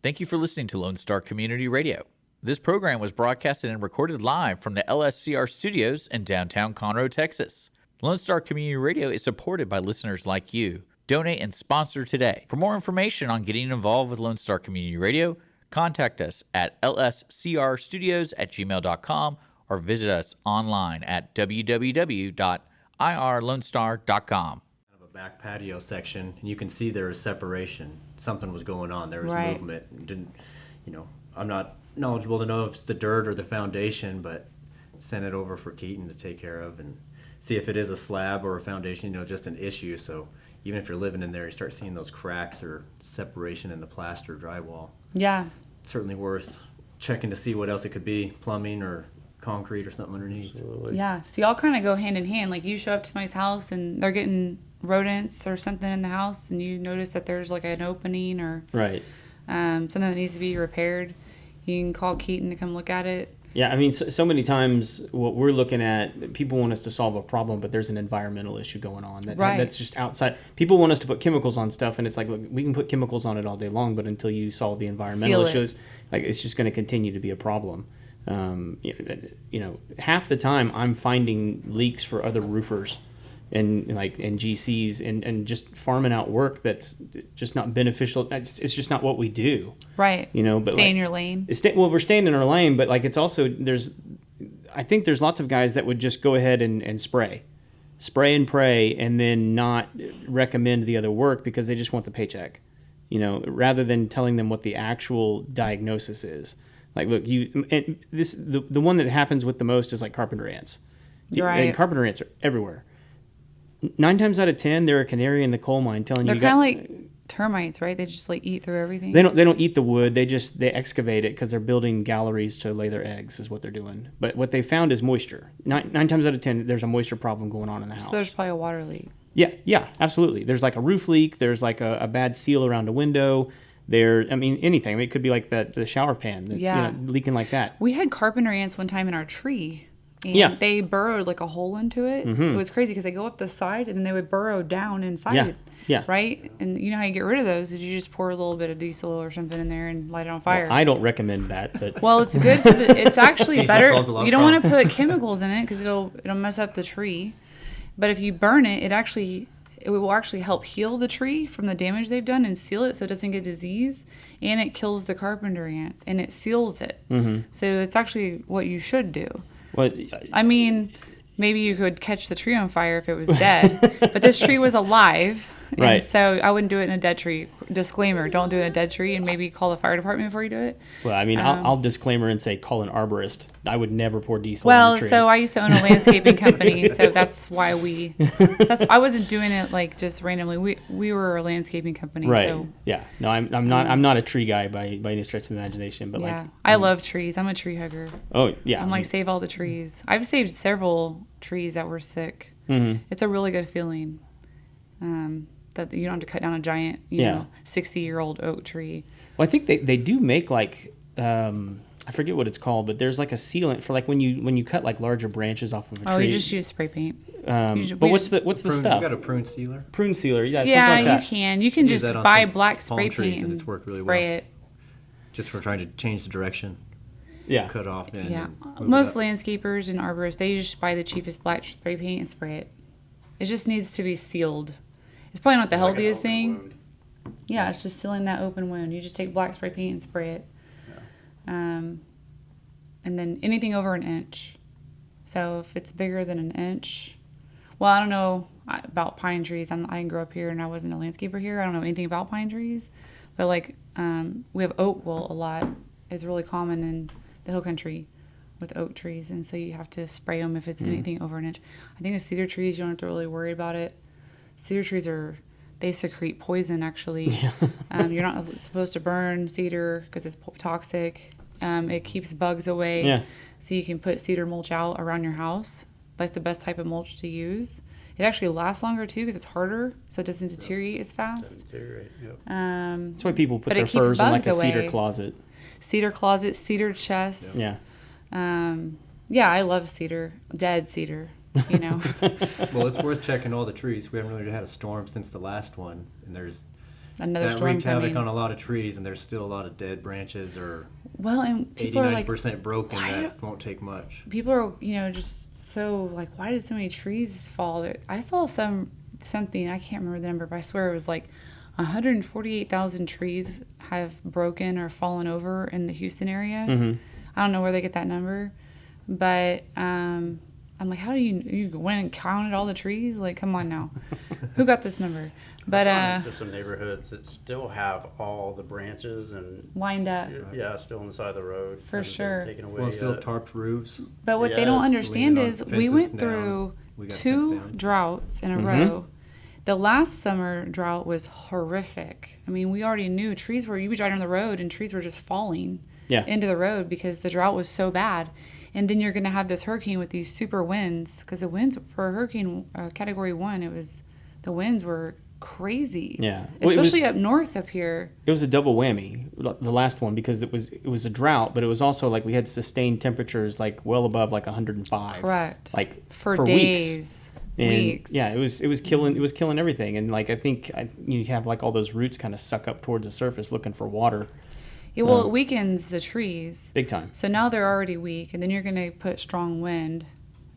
Thank you for listening to Lone Star Community Radio. This program was broadcasted and recorded live from the LSCR studios in downtown Conroe, Texas. Lone Star Community Radio is supported by listeners like you. Donate and sponsor today. For more information on getting involved with Lone Star Community Radio, contact us at lscrstudios@gmail.com or visit us online at www.irlonestar.com. Back patio section, and you can see there is separation. Something was going on. There was movement. I'm not knowledgeable to know if it's the dirt or the foundation, but send it over for Keaton to take care of and see if it is a slab or a foundation, just an issue. So even if you're living in there, you start seeing those cracks or separation in the plaster drywall. Yeah. Certainly worth checking to see what else it could be, plumbing or concrete or something underneath. Absolutely. Yeah. So y'all kind of go hand in hand. Like you show up to somebody's house and they're getting rodents or something in the house, and you notice that there's like an opening or something that needs to be repaired. You can call Keaton to come look at it. Yeah, I mean, so many times what we're looking at, people want us to solve a problem, but there's an environmental issue going on that's just outside. People want us to put chemicals on stuff, and it's like, look, we can put chemicals on it all day long, but until you solve the environmental issues, like it's just going to continue to be a problem. Half the time I'm finding leaks for other roofers and GCs and just farming out work that's just not beneficial. It's just not what we do. Right. But stay in your lane. We're staying in our lane, but it's also I think there's lots of guys that would just go ahead and spray and pray and then not recommend the other work because they just want the paycheck, rather than telling them what the actual diagnosis is. Like, look, the one that happens with the most is like carpenter ants. Right. And carpenter ants are everywhere. 9 times out of 10, they're a canary in the coal mine telling they're you. They're kind of like termites, right? They just eat through everything. They don't eat the wood. They excavate it because they're building galleries to lay their eggs. Is what they're doing. But what they found is moisture. 9 times out of 10, there's a moisture problem going on in the house. So there's probably a water leak. Yeah, absolutely. There's like a roof leak. There's like a bad seal around a window. Anything. It could be like the shower pan, leaking like that. We had carpenter ants one time in our tree. And they burrowed like a hole into it. Mm-hmm. It was crazy because they go up the side and then they would burrow down inside it. Yeah. Right? And you know how you get rid of those is you just pour a little bit of diesel or something in there and light it on fire. Well, I don't recommend that. But well, it's good. It's actually better. You don't want to put chemicals in it because it'll mess up the tree. But if you burn it, it will actually help heal the tree from the damage they've done and seal it so it doesn't get disease. And it kills the carpenter ants and it seals it. Mm-hmm. So it's actually what you should do. Well, I mean, maybe you could catch the tree on fire if it was dead, but this tree was alive, and so I wouldn't do it in a dead tree. Disclaimer, don't do it in a dead tree, and maybe call the fire department before you do it. Well, I mean, I'll disclaimer and say call an arborist. I would never pour diesel on a tree. So I used to own a landscaping company, so that's why I wasn't doing it just randomly. We were a landscaping company. Right. So, yeah. No, I'm not a tree guy by any stretch of the imagination, but I love trees. I'm a tree hugger. Oh, yeah. I'm save all the trees. I've saved several trees that were sick. Mm-hmm. It's a really good feeling. That you don't have to cut down a giant, 60-year-old oak tree. Well, I think they do make I forget what it's called, but there's a sealant for when you cut larger branches off of a tree. Oh, you just use spray paint. But what's the stuff? You got a prune sealer? Prune sealer, yeah. Yeah, like that. you can. You can just buy black spray paint and it's worked really spray it. Just for trying to change the direction. Yeah. Cut off. Most landscapers and arborists, they just buy the cheapest black spray paint and spray it. It just needs to be sealed. It's probably not the healthiest thing. Wound. Yeah, it's just sealing that open wound. You just take black spray paint and spray it. Yeah. And then anything over an inch. So if it's bigger than an inch, well, I don't know about pine trees. I didn't grow up here and I wasn't a landscaper here. I don't know anything about pine trees. But we have oak wool a lot. It's really common in the hill country with oak trees. And so you have to spray them if it's anything over an inch. I think with cedar trees, you don't have to really worry about it. Cedar trees they secrete poison, actually. Yeah. You're not supposed to burn cedar because it's toxic. It keeps bugs away. Yeah. So you can put cedar mulch out around your house. That's the best type of mulch to use. It actually lasts longer, too, because it's harder, so it doesn't deteriorate as fast. That's why people put their furs in a cedar closet. Cedar closet, cedar chest. Yeah. I love cedar, dead cedar. Well, it's worth checking all the trees. We haven't really had a storm since the last one, and there's another that storm wreaked havoc coming. on a lot of trees, and there's still a lot of dead branches or Well, and 80, people are like, 90% broken why that won't take much. people are, just so like, why did so many trees fall? I saw something, I can't remember the number, but I swear it was like 148,000 trees have broken or fallen over in the Houston area. Mm-hmm. I don't know where they get that number, but I'm like, how do you went and counted all the trees? Like, come on now, who got this number? But I've gone into some neighborhoods that still have all the branches and lined up. yeah, still on the side of the road. For Haven't been sure. Taken away Well, still yet. tarped roofs. But what they don't Yes, understand leaning on is we fences went down. through We got 2 fence downs. droughts in a Mm-hmm. row. The last summer drought was horrific. I mean, we already knew you'd be driving on the road and trees were just falling Yeah. into the road because the drought was so bad. And then you're going to have this hurricane with these super winds, because the winds for a hurricane category 1, the winds were crazy. Yeah. Well, Especially up north up here. It was a double whammy, the last one, because it was a drought, but it was also like we had sustained temperatures like well above like 105. Correct. Like For weeks. days. And Weeks. yeah, it was killing everything. And like I think you have like all those roots kind of suck up towards the surface looking for water, Yeah, well, it weakens the trees. big time. So now they're already weak, and then you're going to put strong wind,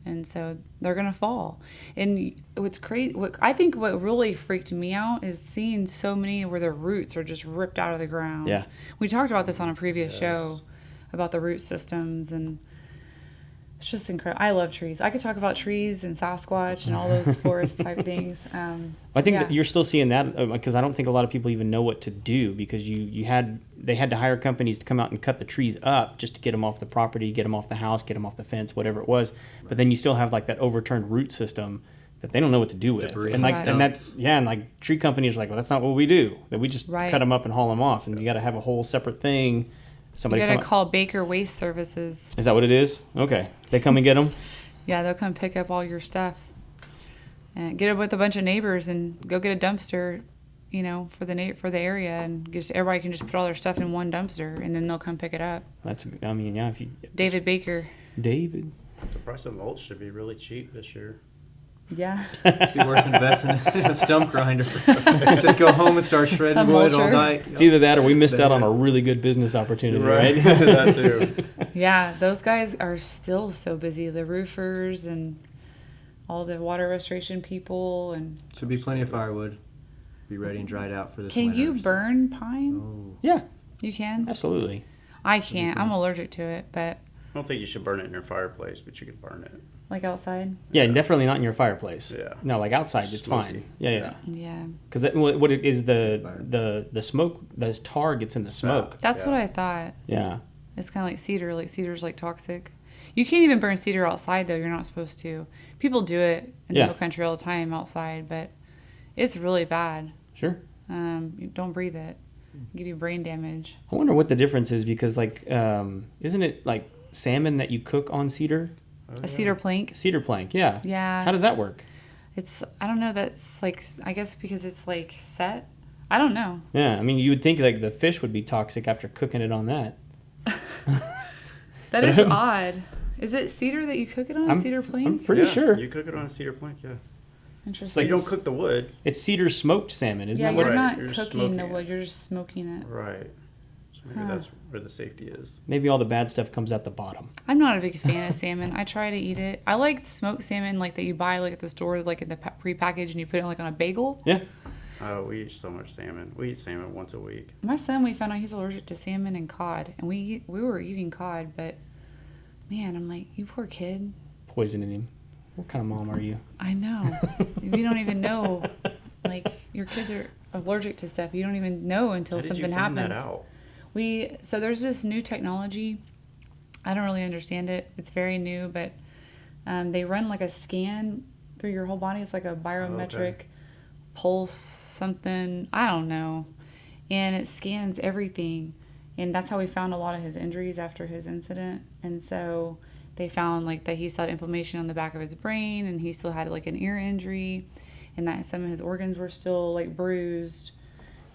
and so they're going to fall. And what's crazy, what really freaked me out is seeing so many where the roots are just ripped out of the ground. Yeah. We talked about this on a previous show about the root systems, and it's just incredible. I love trees. I could talk about trees and Sasquatch and all those forest type things. I think yeah. that you're still seeing that because I don't think a lot of people even know what to do, because they had to hire companies to come out and cut the trees up just to get them off the property, get them off the house, get them off the fence, whatever it was. But then you still have like that overturned root system that they don't know what to do with. Debris And like Right. and that's and like tree companies are like, well, that's not what we do. That we just Right. cut them up and haul them off, and you got to have a whole separate thing. Somebody You got to come- call Baker Waste Services. Is that what it is? Okay, they come and get them. Yeah, they'll come pick up all your stuff and get it with a bunch of neighbors and go get a dumpster, for the area, and just everybody can just put all their stuff in one dumpster, and then they'll come pick it up. Yeah. If you David Baker. David. The price of mulch should be really cheap this year. Yeah. See, worth investing in a stump grinder. Just go home and start shredding A wood all mulcher. night. It's either that or we missed out on a really good business opportunity, right? that too. Yeah, those guys are still so busy. The roofers and all the water restoration people. And Should be plenty of firewood. Be ready and dried out for this can winter. you burn pine? Oh. Yeah, You can? absolutely. I can't. I'm allergic to it, but I don't think you should burn it in your fireplace, but you can burn it. like outside. Yeah, definitely not in your fireplace. Yeah. No, like outside, it's Smoky. fine. Yeah. Yeah. Because what it is, the smoke, the tar gets in the smoke. That's Yeah. what I thought. Yeah. It's kind of like cedar. Like cedar's like toxic. You can't even burn cedar outside though. You're not supposed to. People do it in the Yeah. hill country all the time outside, but it's really bad. Sure. You don't breathe it. Give you brain damage. I wonder what the difference is, because like, isn't it like salmon that you cook on cedar? A cedar plank. Cedar plank, yeah. Yeah. How does that work? It's I don't know. That's like I guess because it's like set. I don't know. Yeah, I mean, you would think like the fish would be toxic after cooking it on that. That is odd. Is it cedar that you cook it on? A cedar I'm plank? pretty Yeah, sure. You cook it on a cedar plank, yeah. Interesting. You don't cook the wood. It's cedar smoked salmon, isn't Yeah, that what? you're Right, not you're just cooking the smoking wood. it. You're just smoking it. Right. So maybe Huh. that's where the safety is. Maybe all the bad stuff comes at the bottom. I'm not a big fan of salmon. I try to eat it. I like smoked salmon, like that you buy like at the store, like in the pre-packaged, and you put it like on a bagel. Yeah. Oh, we eat so much salmon. We eat salmon once a week. My son, we found out he's allergic to salmon and cod, and we were eating cod, but man, I'm like, you poor kid. Poisoning him. What kind of mom are you? I know. We don't even know. Like your kids are allergic to stuff. You don't even know until How did something you find happens. that out? So there's this new technology. I don't really understand it. It's very new, but they run like a scan through your whole body. It's like a biometric pulse something. I don't know. And it scans everything. And that's how we found a lot of his injuries after his incident. And so they found like that he still had inflammation on the back of his brain, and he still had like an ear injury, and that some of his organs were still like bruised,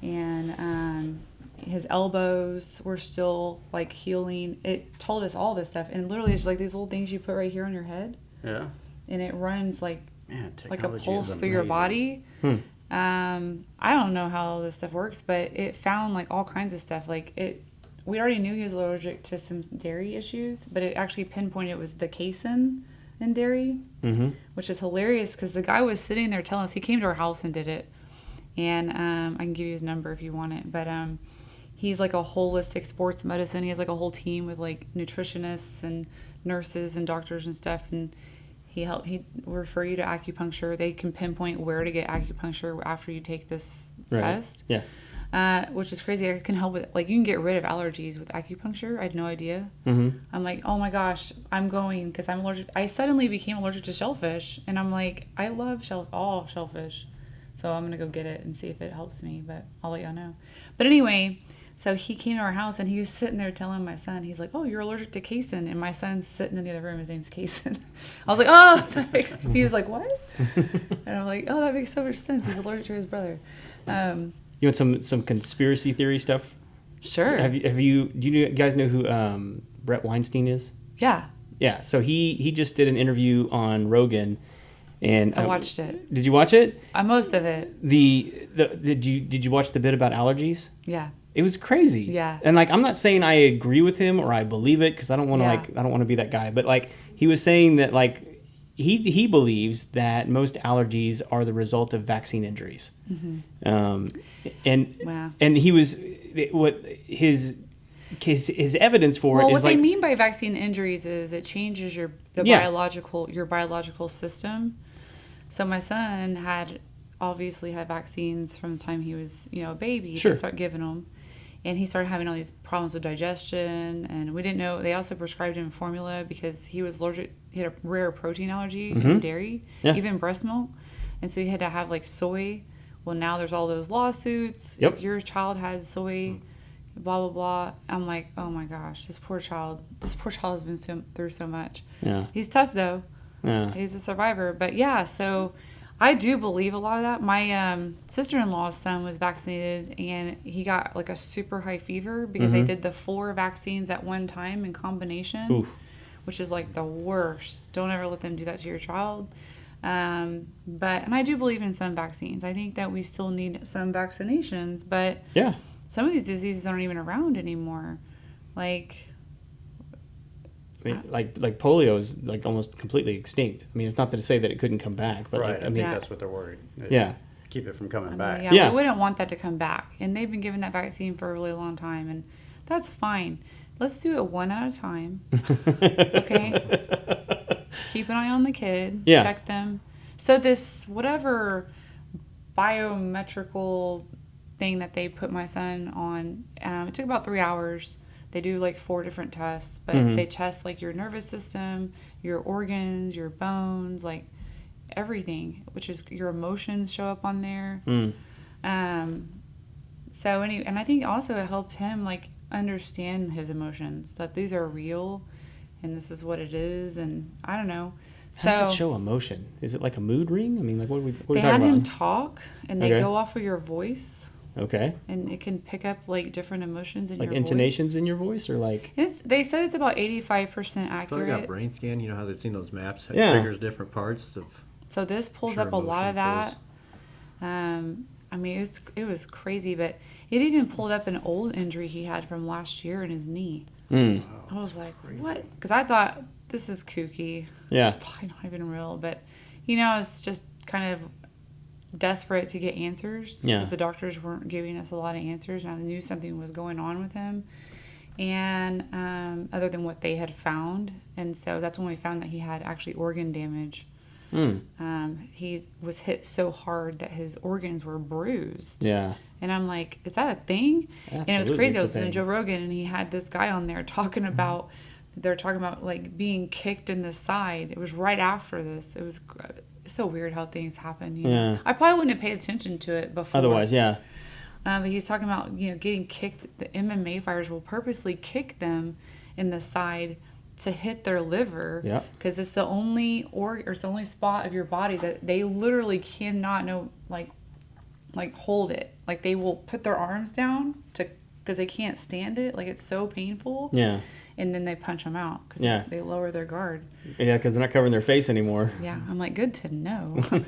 and his elbows were still like healing. It told us all this stuff, and literally it's like these little things you put right here on your head, Yeah. and it runs like Man, a technology pulse is through your amazing. body. I don't know how all this stuff works, but it found like all kinds of stuff. We already knew he was allergic to some dairy issues, but it actually pinpointed it was the casein in dairy, which is hilarious because the guy was sitting there telling us, he came to our house and did it. And I can give you his number if you want it. But he's like a holistic sports medicine. He has like a whole team with like nutritionists and nurses and doctors and stuff. And he refer you to acupuncture. They can pinpoint where to get acupuncture after you take this test. Yeah. Which is crazy. I can help with, like, you can get rid of allergies with acupuncture. I had no idea. I'm like, oh my gosh, I'm going because I'm allergic. I suddenly became allergic to shellfish, and I'm like, I love all shellfish, so I'm gonna go get it and see if it helps me. But I'll let y'all know. But anyway, so he came to our house and he was sitting there telling my son, he's like, oh, you're allergic to casein, and my son's sitting in the other room. His name's Casein. I was like, oh, he was like, what? And I'm like, oh, that makes so much sense. He's allergic to his brother. You want some conspiracy theory stuff? Sure. Do you guys know who Brett Weinstein is? Yeah. Yeah. So he just did an interview on Rogan, and I watched it. Did you watch it? Most of it. Did you watch the bit about allergies? Yeah. It was crazy. Yeah. And like, I'm not saying I agree with him or I believe it because I don't want to I don't want to be that guy. But like, he was saying that like he believes that most allergies are the result of vaccine injuries. And he was what his evidence for it is what like, they mean by vaccine injuries is it changes your biological system. So my son obviously had vaccines from the time he was a baby. Sure. They start giving them, and he started having all these problems with digestion, and we didn't know. They also prescribed him formula because he was allergic. He had a rare protein allergy in dairy, even breast milk, and so he had to have like soy. Well, now there's all those lawsuits. Yep. If your child had soy, blah blah blah. I'm like, oh my gosh, this poor child has been through so much. Yeah. He's tough though. Yeah. He's a survivor. But yeah, so I do believe a lot of that. My sister-in-law's son was vaccinated, and he got like a super high fever because they did the 4 vaccines at one time in combination, which is like the worst. Don't ever let them do that to your child. And I do believe in some vaccines. I think that we still need some vaccinations, but yeah, some of these diseases aren't even around anymore. Like polio is like almost completely extinct. I mean, it's not to say that it couldn't come back, but Right. like, I think that's what they're worried. Yeah. Keep it from coming back. Yeah, we wouldn't want that to come back. And they've been given that vaccine for a really long time, and that's fine. Let's do it one at a time. Okay? Keep an eye on the kid. Yeah. Check them. So this whatever biometrical thing that they put my son on, it took about 3 hours. They do like 4 different tests, but they test like your nervous system, your organs, your bones, like everything, which is your emotions show up on there. So and I think also it helped him like understand his emotions, that these are real and this is what it is. And I don't know. How does it show emotion? Is it like a mood ring? I mean, like what are we they talking had about? him talk, and they go off of your voice. Okay. And it can pick up like different emotions in your voice. Like intonations in your voice, or like? They said it's about 85% I accurate. got brain scan. You know how they've seen those maps? It Yeah. triggers different parts of. So this pulls Sure, up a lot of that. I mean, it was crazy, but it even pulled up an old injury he had from last year in his knee. I was like, what? Because I thought, this is kooky. Yeah. It's probably not even real. But, I was just kind of desperate to get answers. Yeah. Because the doctors weren't giving us a lot of answers. And I knew something was going on with him. And other than what they had found. And so that's when we found that he had actually organ damage. He was hit so hard that his organs were bruised. Yeah. And I'm like, is that a thing? Absolutely, And it was crazy. I was it's a listening to thing. Joe Rogan, and he had this guy on there talking about, they're talking about like being kicked in the side. It was right after this. It was so weird how things happen. Yeah. I probably wouldn't have paid attention to it before. Otherwise, yeah. But he's talking about, getting kicked. The MMA fighters will purposely kick them in the side to hit their liver. Yeah. Because it's the only it's the only spot of your body that they literally cannot hold it. Like they will put their arms down to because they can't stand it. Like, it's so painful. Yeah. And then they punch them out because they lower their guard. Yeah, because they're not covering their face anymore. Yeah, I'm like, good to know. Go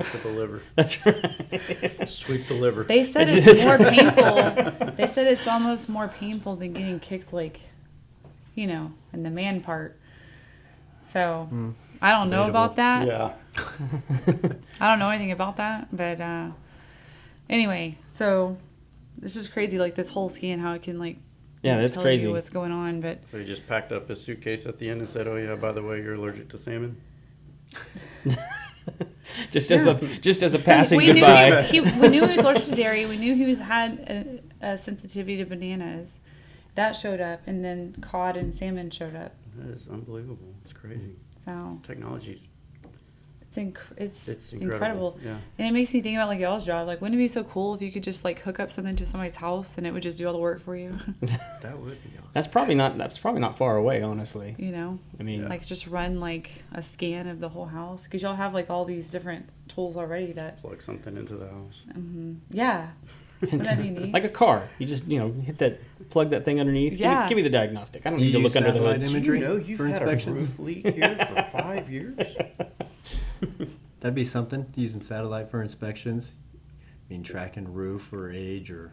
for the liver. That's right. Sweep the liver. They said it's more painful. They said it's almost more painful than getting kicked, like, you know, in the man part. So I don't know about that. Yeah. I don't know anything about that. But anyway, so it's just crazy, like this whole scan, how it can like that's tell crazy. you what's going on. But So he just packed up his suitcase at the end and said, "Oh yeah, by the way, you're allergic to salmon." just as a passing we goodbye. we knew he was allergic to dairy. We knew he had a sensitivity to bananas. That showed up, and then cod and salmon showed up. That is unbelievable. It's crazy. So Technology's it's incredible. incredible. Yeah. And it makes me think about like y'all's job. Like, wouldn't it be so cool if you could just like hook up something to somebody's house and it would just do all the work for you? That would be awesome. That's probably not far away, honestly. You know, I mean, like just run like a scan of the whole house, because y'all have like all these different tools already. That Plug something into the house. yeah, wouldn't that be neat? like a car. You just, plug that thing underneath. Yeah. Give me the diagnostic. I don't Do need to you look under the satellite hood. imagery You've for had a inspections? roof leak here for 5 years. That'd be something, using satellite for inspections. I mean, tracking roof or age or...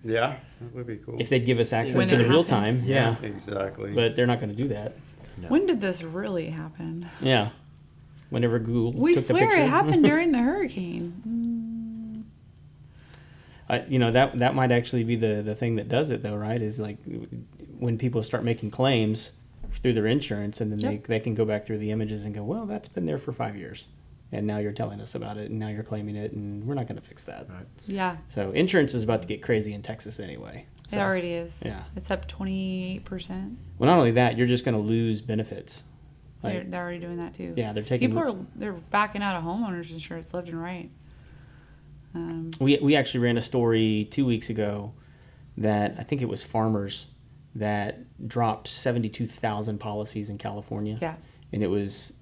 Yeah, that would be cool. If they give us access When to it the real happens. time, yeah. Exactly. But they're not going to do that. No. When did this really happen? Yeah. Whenever Google We took the swear picture. it happened during the hurricane. That might actually be the thing that does it, though, right? Is like when people start making claims through their insurance, and then Yep. they can go back through the images and go, well, that's been there for 5 years, and now you're telling us about it, and now you're claiming it, and we're not going to fix that. Right. Yeah, So insurance is about to get crazy in Texas anyway. So, it already is. yeah. It's up 28%. Well, not only that, you're just going to lose benefits. They're Like, already doing that too. yeah, they're taking. They're backing out of homeowners insurance left and right. We actually ran a story 2 weeks ago that I think it was farmers that dropped 72,000 policies in California. Yeah. And it was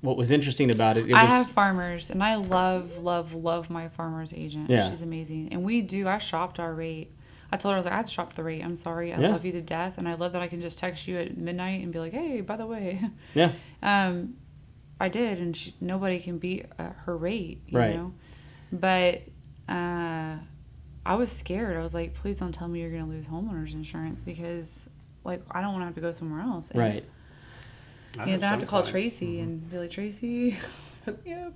what was interesting about it. I have farmers, and I love my farmer's agent. Yeah. She's amazing. And I shopped our rate. I told her, I was like, I have to shop the rate. I'm sorry. I Yeah. love you to death. And I love that I can just text you at midnight and be like, hey, by the way. Yeah. I did, and nobody can beat her rate, you Right. know? But I was scared. I was like, please don't tell me you're going to lose homeowners insurance, because, like, I don't want to have to go somewhere else. And, Right. I Yeah, then I have some to call clients- Tracy and be like, Tracy, hook me up.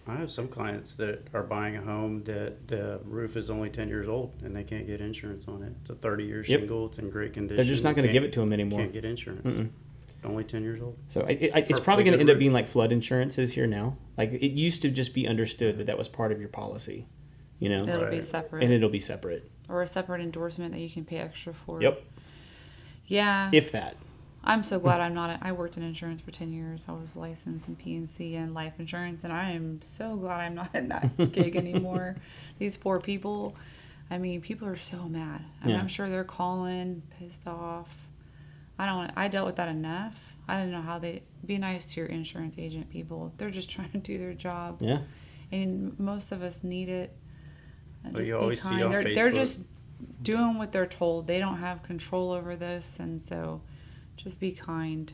I have some clients that are buying a home that the roof is only 10 years old and they can't get insurance on it. It's a 30-year Yep. shingle. It's in great condition. They're just not They going to give can't- it to them anymore. Can't get insurance. Mm-mm. Only 10 years old. So it's Perfectly probably going to good end up roof. being like flood insurance is here now. Like it used to just be understood that was part of your policy, It'll be Right. separate. and it'll be separate. Or a separate endorsement that you can pay extra for. Yep. Yeah. If that. I'm so glad I'm not. I worked in insurance for 10 years. I was licensed in P&C and life insurance, and I am so glad I'm not in that gig anymore. These poor people. I mean, people are so mad. I mean, Yeah. I'm sure they're calling, pissed off. I dealt with that enough. I don't know how be nice to your insurance agent, people. They're just trying to do their job. Yeah. And most of us need it. Well, Just you be always see kind. on They're Facebook- just doing what they're told. They don't have control over this, and so just be kind.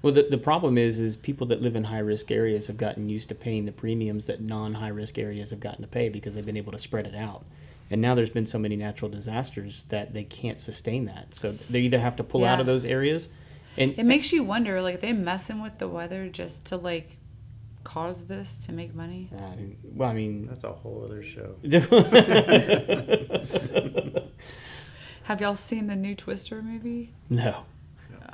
Well, the problem is people that live in high-risk areas have gotten used to paying the premiums that non-high-risk areas have gotten to pay because they've been able to spread it out. And now there's been so many natural disasters that they can't sustain that. So they either have to pull out Yeah. of those areas. And It makes you wonder, like, are they messing with the weather just to, like, cause this to make money? well, I mean, That's a whole other show. Have y'all seen the new Twister movie? no.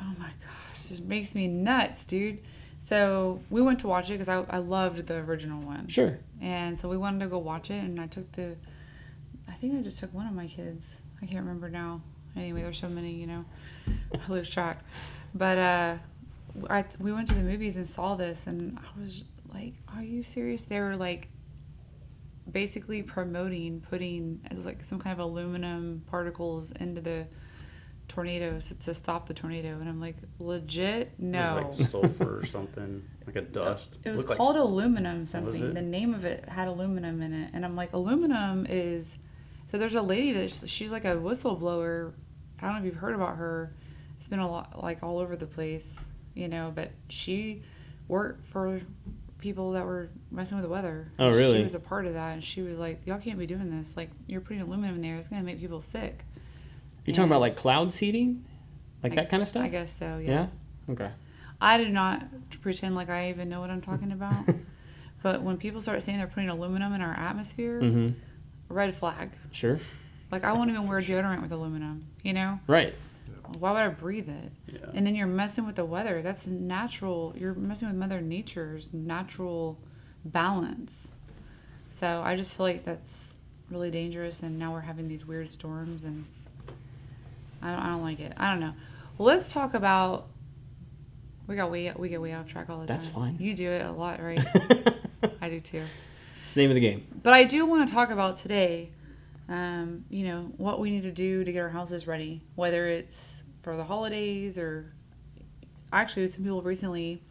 Oh my gosh, it makes me nuts, dude. So we went to watch it because I loved the original one. Sure. And so we wanted to go watch it, and I think I just took one of my kids. I can't remember now. Anyway, there's so many, I lose track. But we went to the movies and saw this, and I was like, are you serious? They were like basically putting like some kind of aluminum particles into the tornadoes to stop the tornado. And I'm like, legit? No. It was like sulfur or something, like a dust. It was Looked like called s- aluminum something. it? The name of it had aluminum in it. And I'm like, aluminum is So there's a lady that she's like a whistleblower. I don't know if you've heard about her. It's been a lot, like all over the place, you know, but she worked for people that were messing with the weather. Oh, really? She was a part of that, and she was like, y'all can't be doing this. Like, you're putting aluminum in there. It's going to make people sick. You talking about like cloud seeding? Like that kind of stuff? I guess so, Yeah? Okay. I do not pretend like I even know what I'm talking about. But when people start saying they're putting aluminum in our atmosphere, Mm-hmm. red flag. Sure. Like, I won't even wear deodorant with aluminum, you know? Right. Why would I breathe it? Yeah. And then you're messing with the weather. That's natural. You're messing with Mother Nature's natural balance. So I just feel like that's really dangerous. And now we're having these weird storms, and I don't like it. I don't know. Well, let's talk about. We get way off track all the time. That's fine. You do it a lot, right? I do too. It's the name of the game. But I do want to talk about today, you know, what we need to do to get our houses ready, whether it's for the holidays or actually some people recently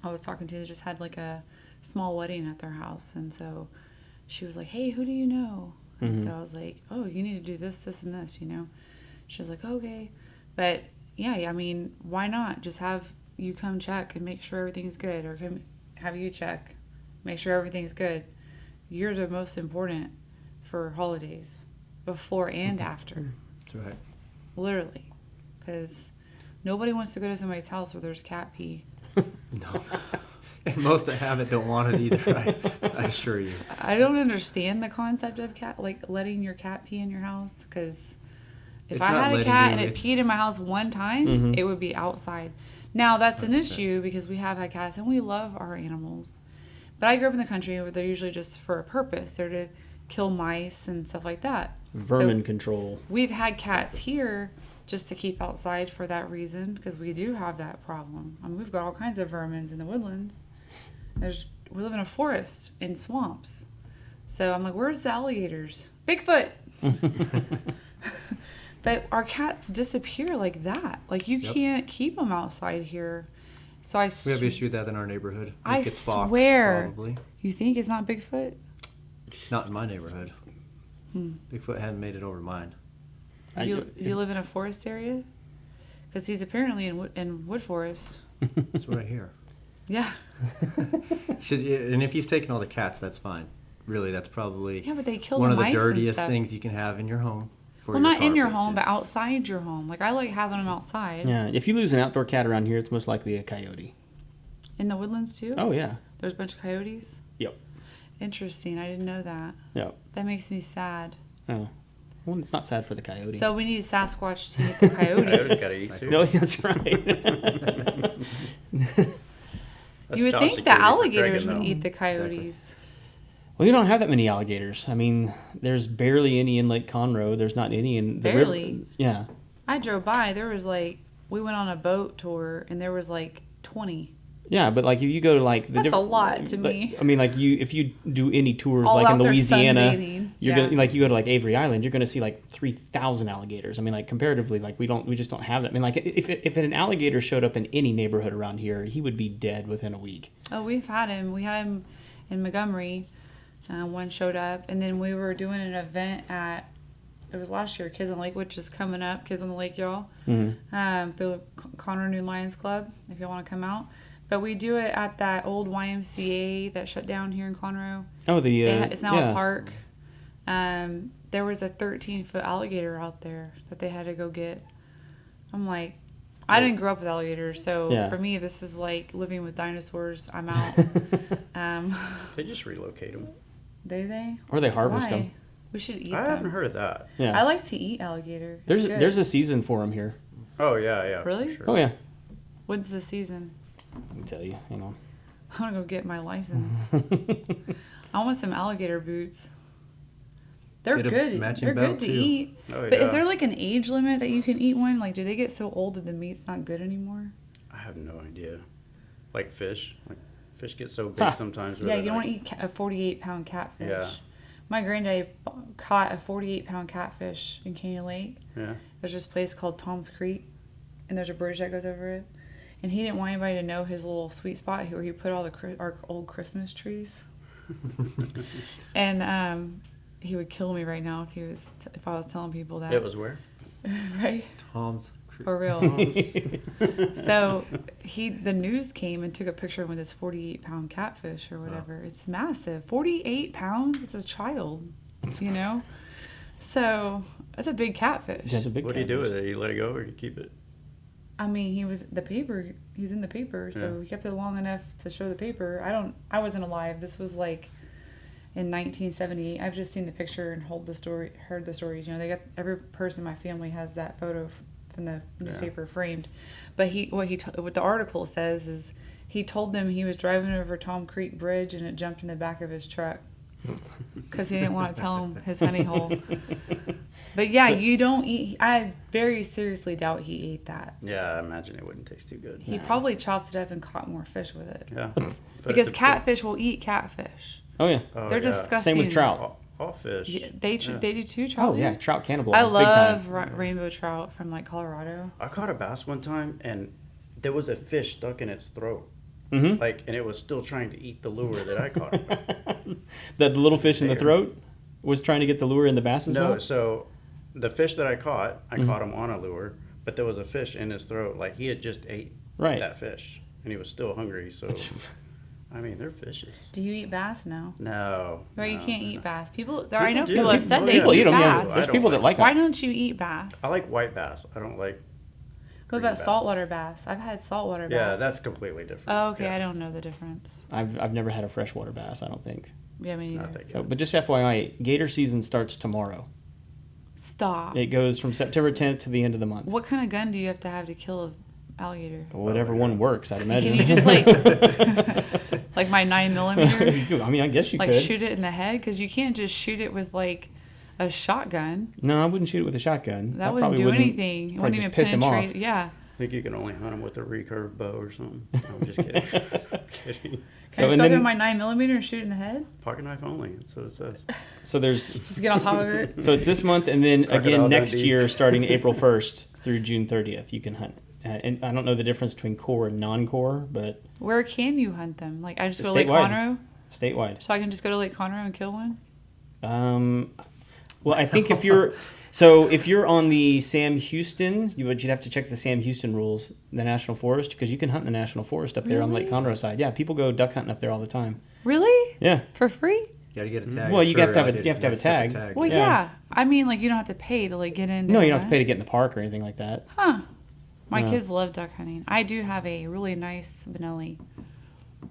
I was talking to just had like a small wedding at their house. And so she was like, hey, who do you know? And so I was like, oh, you need to do this, this, and this, you know? She was like, okay. But yeah, I mean, why not just have you come check and make sure everything's good, or come have you check, make sure everything's good. You're the most important for holidays, before and after. That's right. Literally. Because nobody wants to go to somebody's house where there's cat pee. No. And most that have it don't want it either, I assure you. I don't understand the concept of letting your cat pee in your house, because if It's I not had a letting cat you, and it it's- peed in my house one time, it would be outside. Now, that's an 100%. issue because we have had cats and we love our animals. But I grew up in the country where they're usually just for a purpose. They're to kill mice and stuff like that. Vermin So control. we've had cats here just to keep outside for that reason, because we do have that problem. I mean, we've got all kinds of vermins in the woodlands. We live in a forest in swamps. So I'm like, where's the alligators? Bigfoot! But our cats disappear like that. Like, you Yep. can't keep them outside here. So We have issue with that in our neighborhood. I Think it's fox, swear. Probably. You think it's not Bigfoot? Not in my neighborhood. Bigfoot hadn't made it over mine. Do you live in a forest area? Because he's apparently in wood forest. That's what I hear. Yeah. And if he's taking all the cats, that's fine. Really, that's probably Yeah, but they kill one the of the mice and dirtiest stuff. things you can have in your home. For Well, your not in your carpet. home, but It's- outside your home. Like, I like having them outside. Yeah. If you lose an outdoor cat around here, it's most likely a coyote. In the woodlands, too? Oh, yeah. There's a bunch of coyotes? Yep. Interesting. I didn't know that. Yep. That makes me sad. Oh. Well, it's not sad for the coyote. So we need a Sasquatch to eat the Coyotes gotta coyotes. eat too. No, that's right. That's You would job think the security for alligators Cragen, would though. eat the coyotes. Well, you don't have that many alligators. I mean, there's barely any in Lake Conroe. There's not any in the river. Barely? Yeah. I drove by. There was we went on a boat tour, and there was 20. Yeah, but like if you go to like the That's a lot to like, me. I mean, like if you do any tours All like out in there Louisiana, sunbathing. you're Yeah. gonna like you go to like Avery Island, you're gonna see like 3,000 alligators. I mean, like comparatively, like we just don't have that. I mean, like if an alligator showed up in any neighborhood around here, he would be dead within a week. Oh, we've had him. We had him in Montgomery. One showed up, and then we were doing an event it was last year, Kids on the Lake, which is coming up. Kids on the Lake, y'all. The Conroe New Lions Club, if y'all want to come out. But we do it at that old YMCA that shut down here in Conroe. Oh, It's now yeah. a park. There was a 13-foot alligator out there that they had to go get. I'm like, I didn't grow up with alligators, so Yeah. for me, this is like living with dinosaurs. I'm out. They just relocate them. Do they? Or they harvest Why? them. We should eat I haven't them. heard of that. Yeah. I like to eat alligator. It's good. There's a season for them here. Oh yeah. Really? For Oh sure. yeah. When's the season? I can tell you. Hang on. I want to go get my license. I want some alligator boots. They're Get a good. matching They're belt, good to too. eat. Oh, But is yeah. there like an age limit that you can eat one? Like, do they get so old that the meat's not good anymore? I have no idea. Like fish. Like fish get so big Huh. sometimes. Yeah, where you they're don't want like- to eat a 48-pound catfish. Yeah. My granddaddy caught a 48-pound catfish in Canyon Lake. Yeah. There's this place called Tom's Creek, and there's a bridge that goes over it. And he didn't want anybody to know his little sweet spot where he put all our old Christmas trees. And he would kill me right now if I was telling people that. It was where? Right? Tom's. For real. So the news came and took a picture with this 48-pound catfish or whatever. Oh. It's massive. 48 pounds? It's a child, you know? So that's a big catfish. That's a big What do you do with it? You let it go or you keep it? I mean, he's in the paper, so he kept it long enough to show the paper. I wasn't alive. This was like in 1978. I've just seen the picture and heard the stories. You know, they got every person in my family has that photo from the newspaper framed. But what the article says is he told them he was driving over Tom Creek Bridge and it jumped in the back of his truck because he didn't want to tell him his honey hole. But yeah, you don't eat. I very seriously doubt he ate that. Yeah, I imagine it wouldn't taste too good. He probably chopped it up and caught more fish with it. Yeah. Because catfish will eat catfish. Oh yeah. They're disgusting. Same with trout. All fish. Yeah, they do too. Trout. Oh yeah, trout cannibal. I big time. love rainbow trout from like Colorado. I caught a bass one time and there was a fish stuck in its throat. Mm-hmm. And it was still trying to eat the lure that I caught it with. The little fish in the throat was trying to get the lure in the bass's mouth? No, so the fish that I caught caught him on a lure, but there was a fish in his throat. Like he had just ate that fish and he was still hungry. So, I mean, they're fishes. Do you eat bass? No. No. Right, no, you can't no. eat bass. People I know do. people have said they People eat eat them. Yeah, bass. there's people that like them. Why don't you eat bass? I like white bass. I don't like. What about saltwater bass? I've had saltwater bass. Yeah, that's completely different. Oh, okay. Yeah. I don't know the difference. I've never had a freshwater bass. I don't think. Yeah, me neither. Not So, but just FYI, gator season starts tomorrow. Stop. It goes from September 10th to the end of the month. What kind of gun do you have to kill an alligator? Whatever one works, I'd imagine. Can you just like my 9mm? I mean, I guess you like could. shoot it in the head? Because you can't just shoot it with like a shotgun. No, I wouldn't shoot it with a shotgun. That wouldn't do anything. It wouldn't even piss him off. penetrate. Yeah. I think you can only hunt them with a recurve bow or something. I'm just kidding. Kidding. Can I just go through my 9mm and shoot it in the head? Pocket knife only. That's what it says. So there's. Just get on top of it. So it's this month, and then Crocodile again next Dundee. year, starting April 1st through June 30th, you can hunt. And I don't know the difference between core and non-core, but Where can you hunt them? Like I just go to Lake Conroe, statewide. so I can just go to Lake Conroe and kill one. Well, I think if you're on the Sam Houston, you'd have to check the Sam Houston rules, the National Forest, because you can hunt in the National Forest up there on Lake Really? Conroe side. Yeah, people go duck hunting up there all the time. Really? Yeah. For free? You got to get a tag. Well, you have to have a- I did. you have to have a tag. Well, Yeah. yeah. I mean, like you don't have to pay to like get in. No, you don't have to pay to get in the park or anything like that. Huh. My No. kids love duck hunting. I do have a really nice Benelli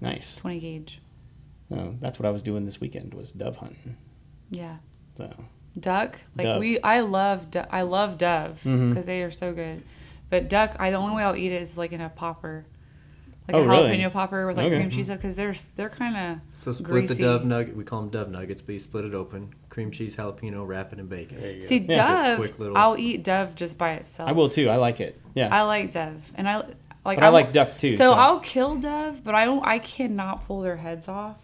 Nice. 20 gauge. So that's what I was doing this weekend was dove hunting. Yeah. So Duck, like Dove. I love dove because Mhm. they are so good. But duck, the only way I'll eat it is like in a popper, like Oh, a really? jalapeno popper with like Okay. cream cheese stuff because they're kind of So split greasy. the dove nugget. We call them dove nuggets, but you split it open. Cream cheese, jalapeno, wrap it in bacon. There you go. See, Yeah, just dove, quick little- I'll eat dove just by itself. I will too. I like it. Yeah. I like dove, and I like. But I like duck too. So I'll kill dove, but I cannot pull their heads off.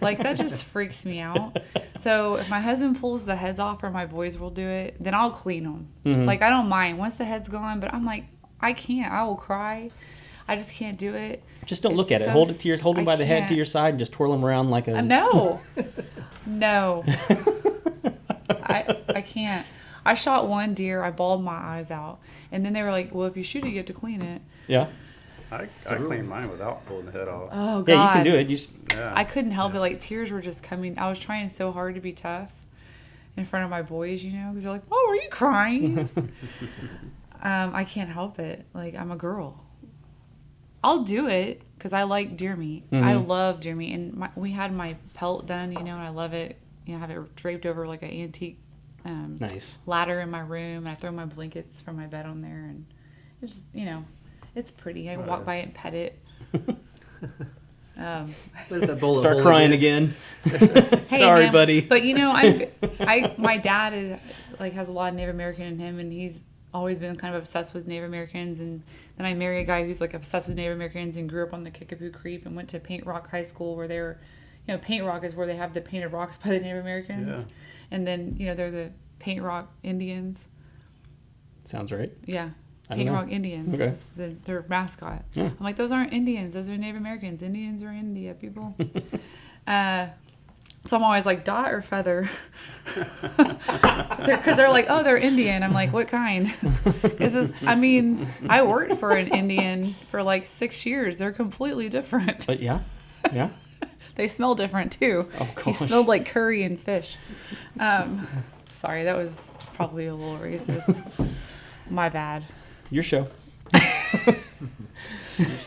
Like that just freaks me out. So if my husband pulls the heads off, or my boys will do it, then I'll clean them. Mhm. Like I don't mind once the head's gone, but I'm like I can't. I will cry. I just can't do it. Just don't look It's at it. so Hold it to hold them I by the head to can't. your side and just twirl them around like a. No, no. I can't. I shot one deer. I bawled my eyes out, and then they were like, "Well, if you shoot it, you have to clean it." Yeah. I clean mine without pulling the head off. Oh God. Yeah, you can do it. You just, Yeah. I couldn't help it. Like tears were just coming. I was trying so hard to be tough in front of my boys, you know, because they're like, "Oh, are you crying?" I can't help it. Like I'm a girl. I'll do it because I like deer meat. I Mhm. love deer meat, and we had my pelt done, you know, and I love it. You know, I have it draped over like an antique nice. ladder in my room, and I throw my blankets from my bed on there, and it's just, you know, it's pretty. I walk by it and pet it. There's that bowl of Start holy crying dip. again. Hey, Sorry, man, buddy. But you know, my dad is like has a lot of Native American in him, and he's always been kind of obsessed with Native Americans. And then I marry a guy who's like obsessed with Native Americans and grew up on the Kickapoo Creek and went to Paint Rock High School, where they were, you know, Paint Rock is where they have the painted rocks by the Native Americans, Yeah. and then you know they're the Paint Rock Indians. Sounds right. Yeah. I don't Paint know. Rock Indians Okay. is their mascot. Yeah. I'm like, those aren't Indians. Those are Native Americans. Indians are India, people. So I'm always like, dot or feather? Because they're like, oh, they're Indian. I'm like, what kind? I worked for an Indian for like 6 years. They're completely different. But yeah. They smell different too. Oh, He gosh. smelled like curry and fish. Sorry, that was probably a little racist. My bad. Your show.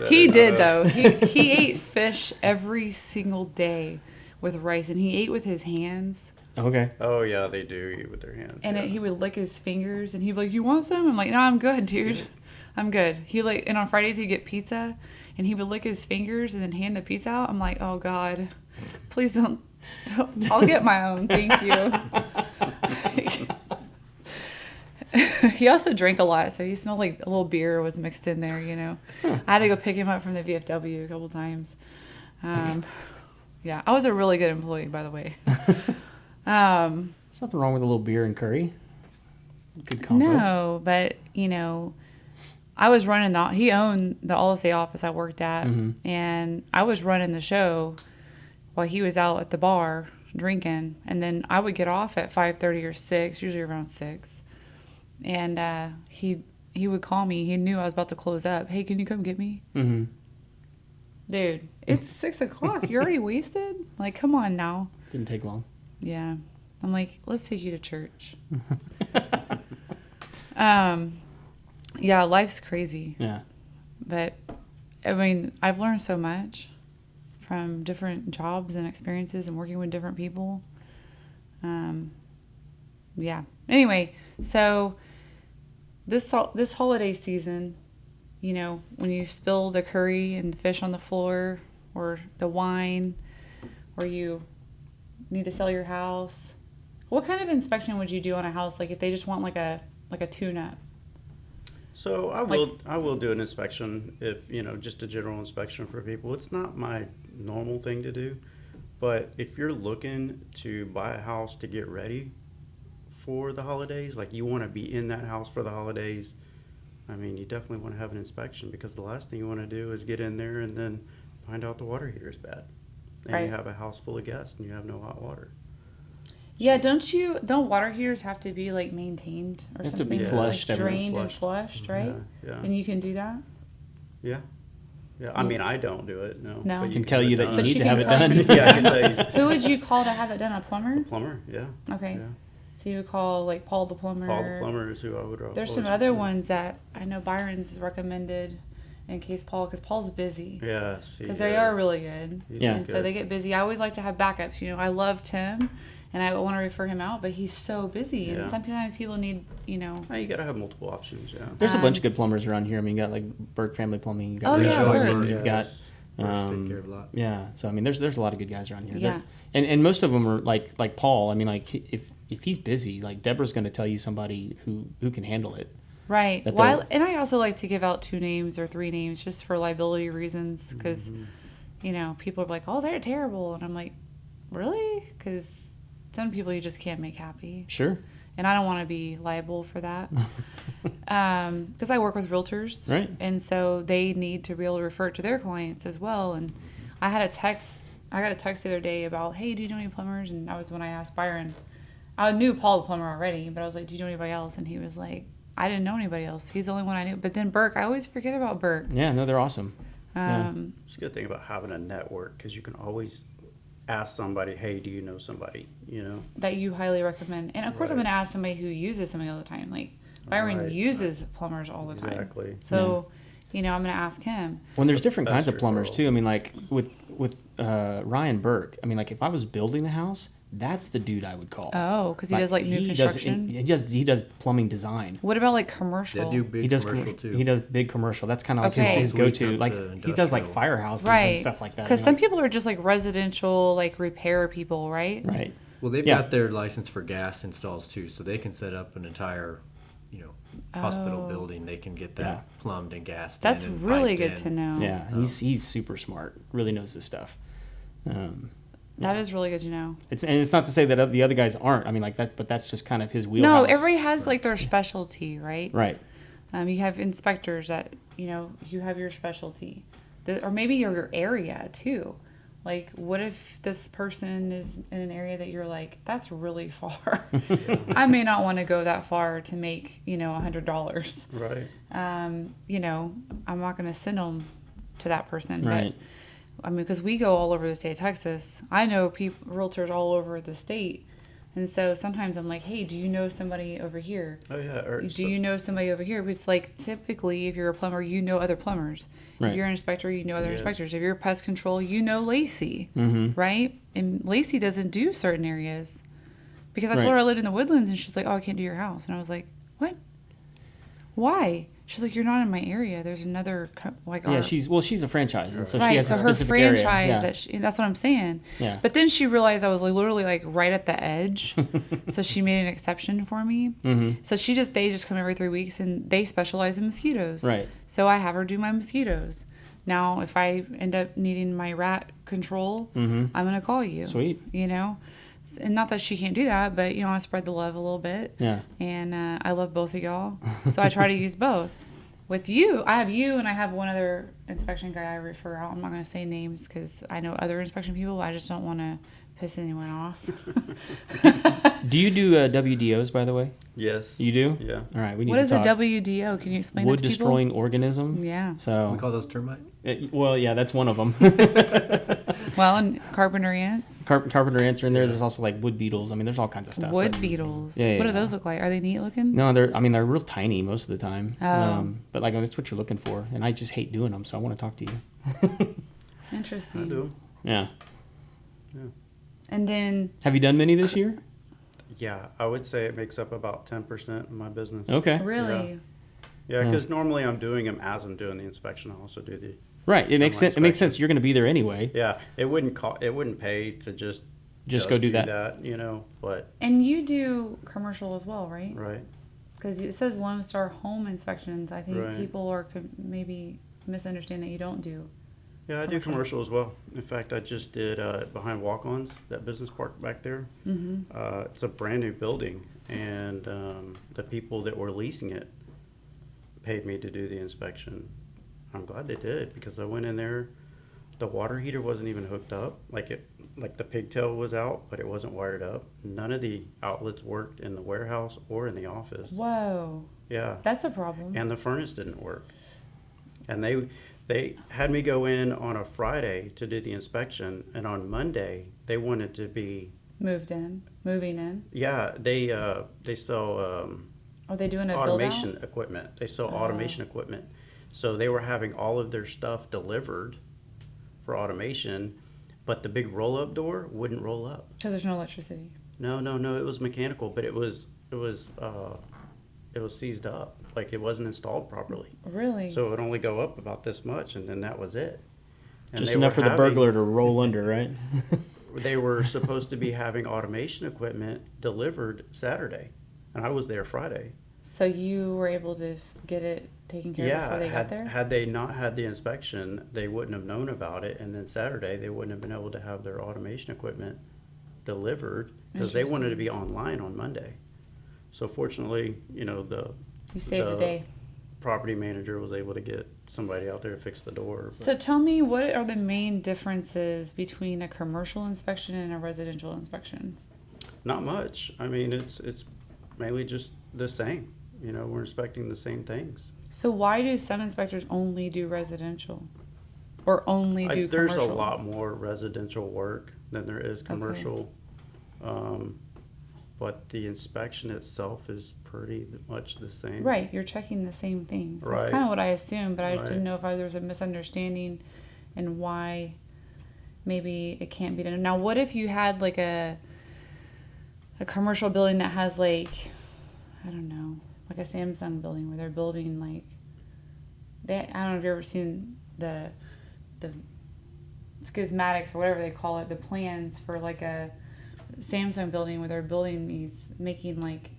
He did though. He ate fish every single day with rice, and he ate with his hands. Okay. Oh yeah, they do eat with their hands. And yeah. he would lick his fingers, and he'd be like, "You want some?" I'm like, "No, I'm good, dude. I'm good." And on Fridays he'd get pizza, and he would lick his fingers and then hand the pizza out. I'm like, "Oh God, please don't. I'll get my own, thank you." He also drank a lot, so he smelled like a little beer was mixed in there. I had to go pick him up from the VFW a couple times. Yeah, I was a really good employee, by the way. There's nothing wrong with a little beer and curry. It's a good combo. No, but I was running he owned the LSCR office I worked at, and I was running the show while he was out at the bar drinking, and then I would get off at 5:30 or 6, usually around 6, and he would call me. He knew I was about to close up. Hey, can you come get me? Mm-hmm. Dude, it's 6 o'clock. You're already wasted? Like, come on now. Didn't take long. Yeah. I'm like, let's take you to church. Yeah, life's crazy. Yeah. But, I've learned so much from different jobs and experiences and working with different people. Yeah. Anyway, so this holiday season, when you spill the curry and fish on the floor or the wine, or you need to sell your house, what kind of inspection would you do on a house? Like if they just want like a tune-up? So I will do an inspection if, just a general inspection for people. It's not my normal thing to do, but if you're looking to buy a house to get ready for the holidays, like you want to be in that house for the holidays, you definitely want to have an inspection, because the last thing you want to do is get in there and then find out the water heater is bad. And Right. you have a house full of guests and you have no hot water. Yeah, don't water heaters have to be like maintained or Have to something? be Like, flushed every- drained and flushed, right? Yeah. And you can do that? Yeah. Yeah. I don't do it, no. No. But I can tell you that you But need you to have it can done. tell- Yeah, I can tell you. Who would you call to have it done? A plumber? Plumber, yeah. Okay. Yeah. So you would call like Paul the plumber. Paul the plumber is who I would. There's some other ones that I know Byron's recommended in case because Paul's busy. Yes. Because they are really good. Yeah. And so they get busy. I always like to have backups. I love Tim, and I want to refer him out, but he's so busy. Yeah. And sometimes people need, Oh, you gotta have multiple options, yeah. There's a bunch of good plumbers around here. You got like Burke Family Plumbing. You got Oh, Rich yeah, Royce, Burke. You've got Take care of a lot. yeah. So there's a lot of good guys around here. Yeah. And most of them are like Paul. If he's busy, like Deborah's going to tell you somebody who can handle it. Right. That Well, they'll- and I also like to give out 2 names or 3 names just for liability reasons, because, people are like, oh, they're terrible. And I'm like, really? Because some people you just can't make happy. Sure. And I don't want to be liable for that. Because I work with realtors. Right. And so they need to be able to refer it to their clients as well. And I got a text the other day about, hey, do you know any plumbers? And that was when I asked Byron. I knew Paul the plumber already, but I was like, do you know anybody else? And he was like, I didn't know anybody else. He's the only one I knew. But then Burke, I always forget about Burke. Yeah. No, they're awesome. Yeah. It's a good thing about having a network, because you can always ask somebody, hey, do you know somebody, That you highly recommend. And of course, I'm Right. going to ask somebody who uses something all the time. Like, Byron Right. uses plumbers all the time. Exactly. So, I'm going to ask him. When there's different kinds Best of plumbers referral. too. Like with Ryan Burke. Like if I was building a house, that's the dude I would call. Oh, because he does like new he construction. He does plumbing design. What about like commercial? They do big He does commercial too. He does big commercial. That's kind of like Okay. his Suites go-to. up Like to he does like industrial. firehouses Right. and stuff like that. Because some people are just like residential, like repair people, right? Right. Well, they've Yeah. got their license for gas installs too, so they can set up an entire, hospital Oh. building. They can get that Yeah. plumbed and gassed. That's in and really piped good in. to know. Yeah. He's super smart. Really knows his stuff. That is really good to know. It's not to say that the other guys aren't. but that's just kind of his wheelhouse. No, everybody has like their specialty, right? Right. You have inspectors that, you have your specialty. Or maybe your area too. Like, what if this person is in an area that you're like, that's really far. I may not want to go that far to make, $100. Right. You know, I'm not going to send them to that person. Right. But, I mean, because we go all over the state of Texas. I know realtors all over the state. And so sometimes I'm like, hey, do you know somebody over here? Oh, yeah. Do you know somebody over here? It's like, typically, if you're a plumber, you know other plumbers. Right. If you're an inspector, you know other Yes. inspectors. If you're pest control, you know Lacey, right? And Lacey doesn't do certain areas. Because I told Right. her I lived in the Woodlands, and she's like, oh, I can't do your house. And I was like, what? Why? She's like, you're not in my area. There's another, Yeah, she's a franchise, and so she right, has so a her specific franchise, area. that's what I'm saying. Yeah. But then she realized I was like literally like right at the edge, so she made an exception for me. So they just come every 3 weeks, and they specialize in mosquitoes. Right. So I have her do my mosquitoes. Now, if I end up needing my rat control, I'm gonna call you. Sweet. And not that she can't do that, but I spread the love a little bit. Yeah. And I love both of y'all, so I try to use both. With you, I have you, and I have one other inspection guy I refer out. I'm not going to say names because I know other inspection people. I just don't want to piss anyone off. Do you do WDOs, by the way? Yes. You do? Yeah. All right, we need What to is a talk. WDO? Can you explain Wood that to people? destroying organism. Yeah. So, We call those termite? well, yeah, that's one of them. Well, and carpenter ants, Carpenter ants are in there. There's also like wood beetles. I mean, there's all kinds of stuff. wood but- beetles. Yeah, What do yeah. those look like? Are they neat looking? No, they're real tiny most of the time. Oh. But like that's what you're looking for, and I just hate doing them, so I want to talk to you. Interesting. I do. Yeah. And then, Have you done many this year? Yeah, I would say it makes up about 10% of my business. Okay. really, Yeah, because normally I'm doing them as I'm doing the inspection. I also do the. Right. It makes sense. It makes sense. You're going to be there anyway. Yeah, it wouldn't pay to just Just go do that. But and you do commercial as well, right? right. Because it says Lone Star home inspections. I think Right. people maybe misunderstand that you don't do. Yeah, I do commercial as well. In fact, I just did behind Walk-Ons, that business park back there. It's a brand new building, and the people that were leasing it paid me to do the inspection. I'm glad they did, because I went in there, the water heater wasn't even hooked up. Like the pigtail was out, but it wasn't wired up. None of the outlets worked in the warehouse or in the office. Whoa, Yeah. that's a problem. And the furnace didn't work. And they had me go in on a Friday to do the inspection, and on Monday they wanted to be. Moving in. Yeah, they sell Are they doing a automation build out? equipment. They sell automation equipment, so they were having all of their stuff delivered for automation, but the big roll-up door wouldn't roll up. Because there's no electricity. No, it was mechanical, but it was seized up, like it wasn't installed properly. Really? So it would only go up about this much, and then that was it. And Just they enough were for the having- burglar to roll under, right? They were supposed to be having automation equipment delivered Saturday, and I was there Friday. So you were able to get it taken care of before they got there? Had they not had the inspection, they wouldn't have known about it, and then Saturday they wouldn't have been able to have their automation equipment delivered because they wanted to be online on Monday. So fortunately, the You saved the day. property manager was able to get somebody out there to fix the door. but- So tell me, what are the main differences between a commercial inspection and a residential inspection? Not much. I mean, it's mainly just the same. We're inspecting the same things. So why do some inspectors only do residential? Or only do There's commercial? a lot more residential work than there is commercial. But the inspection itself is pretty much the same. Right, you're checking the same things. That's Right. kind of what I assumed, but I Right. didn't know if there was a misunderstanding and why maybe it can't be done. Now, what if you had like a commercial building that has like, I don't know, like a Samsung building where they're building like, I don't know if you've ever seen the schismatics or whatever they call it, the plans for like a Samsung building where they're making like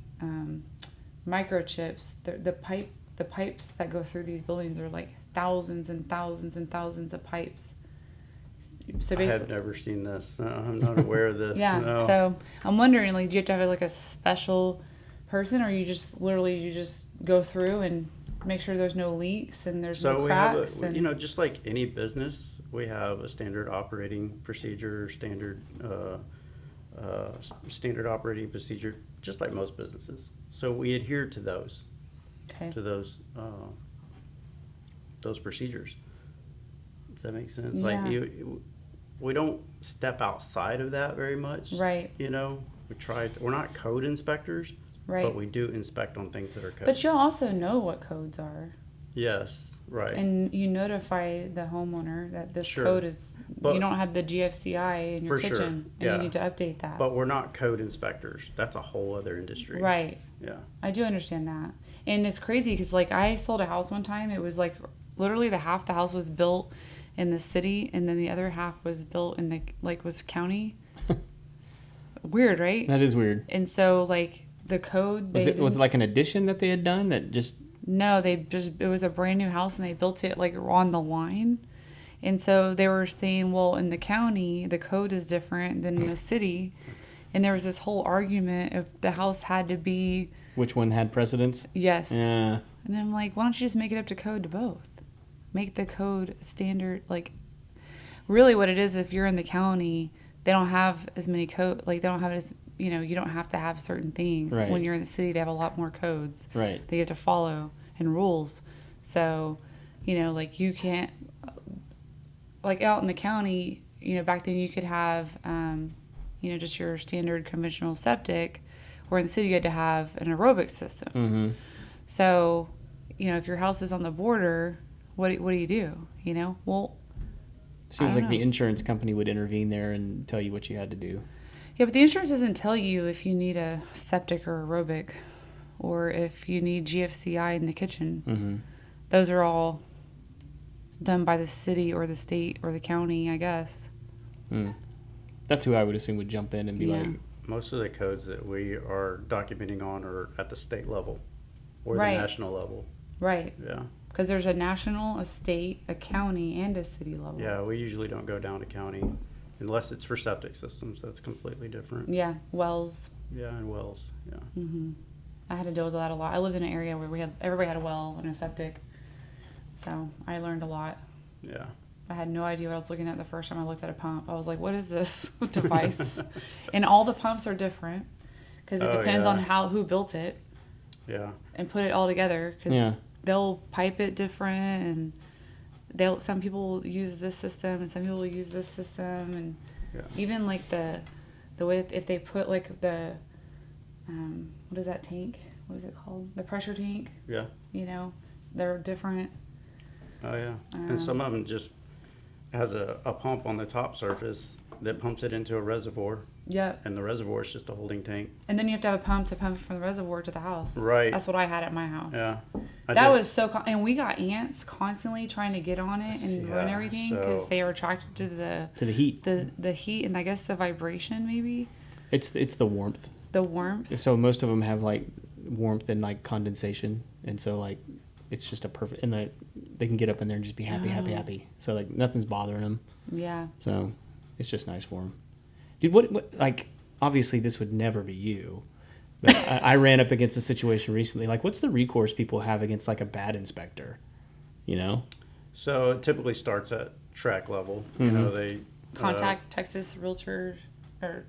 microchips. The pipes that go through these buildings are like thousands and thousands and thousands of pipes. So I basically, have never seen this. I'm not aware of this. yeah. No. So I'm wondering, like, do you have to have like a special person, or you just go through and make sure there's no leaks and there's no So we cracks. have, just like any business, we have a standard operating procedure, standard operating procedure, just like most businesses. So we adhere to those, Okay. those procedures. Does that make sense? Yeah. Like we don't step outside of that very much. Right. We're not code inspectors, Right. but we do inspect on things that are code. But you'll also know what codes are. Yes, right. And you notify the homeowner that this Sure. code is, But- you don't have the GFCI in your For sure, kitchen, and yeah. you need to update that. But we're not code inspectors. That's a whole other industry. Right. Yeah. I do understand that. And it's crazy because, like, I sold a house one time. It was, like, literally the house was built in the city, and then the other half was built in the, like, was county. Weird, right? That is weird. And so, like, the code... Was it like an addition that they had done that just... No, it was a brand new house, and they built it, like, on the line. And so they were saying, well, in the county, the code is different than in the city. And there was this whole argument if the house had to be... Which one had precedence? Yes. Yeah. And I'm like, why don't you just make it up to code to both? Make the code standard. Like, really what it is, if you're in the county, they don't have as many code. Like, they don't have as, you don't have to have certain things. Right. When you're in the city, they have a lot more codes Right. that you have to follow and rules. So, like, you can't, like, out in the county, back then you could have, just your standard conventional septic, where in the city you had to have an aerobic system. Mm-hmm. So, if your house is on the border, what do you do? Well, Seems I like don't the know. insurance company would intervene there and tell you what you had to do. Yeah, but the insurance doesn't tell you if you need a septic or aerobic, or if you need GFCI in the kitchen. Mm-hmm. Those are all done by the city or the state or the county, I guess. Mm. That's who I would assume would jump in and be Yeah. like, Most of the codes that we are documenting on are at the state level or Right. the national level. Right. Yeah. Because there's a national, a state, a county, and a city level. Yeah, we usually don't go down to county unless it's for septic systems. That's completely different. Yeah, wells. Yeah, and wells. Yeah. Hmm. I had to deal with that a lot. I lived in an area where everybody had a well and a septic. So I learned a lot. Yeah. I had no idea what I was looking at the first time I looked at a pump. I was like, what is this device? And all the pumps are different because it Oh, depends yeah. on who built it Yeah. and put it all together. Because yeah. they'll pipe it different, and some people use this system and some people use this system, and Yeah. even like the way if they put like the what is that tank? What is it called? The pressure tank. Yeah. They're different. Oh, yeah. And some of them just has a pump on the top surface that pumps it into a reservoir, Yep. and the reservoir is just a holding tank. And then you have to have a pump to pump from the reservoir to the house. Right. That's what I had at my house. Yeah. That was so, and we got ants constantly trying to get on it and ruin Yeah, everything because so- they are attracted to To the heat. the heat and I guess the vibration, maybe It's the warmth. the warmth. So most of them have like warmth and like condensation, and so like it's just a perfect, and they can get up in there and just be happy, happy, Oh. happy. So like nothing's bothering them. Yeah. So it's just nice for them. Dude, what like obviously this would never be you, but I ran up against a situation recently. Like, what's the recourse people have against like a bad inspector? So it typically starts at track level. Mhm. They Contact Texas Realtor or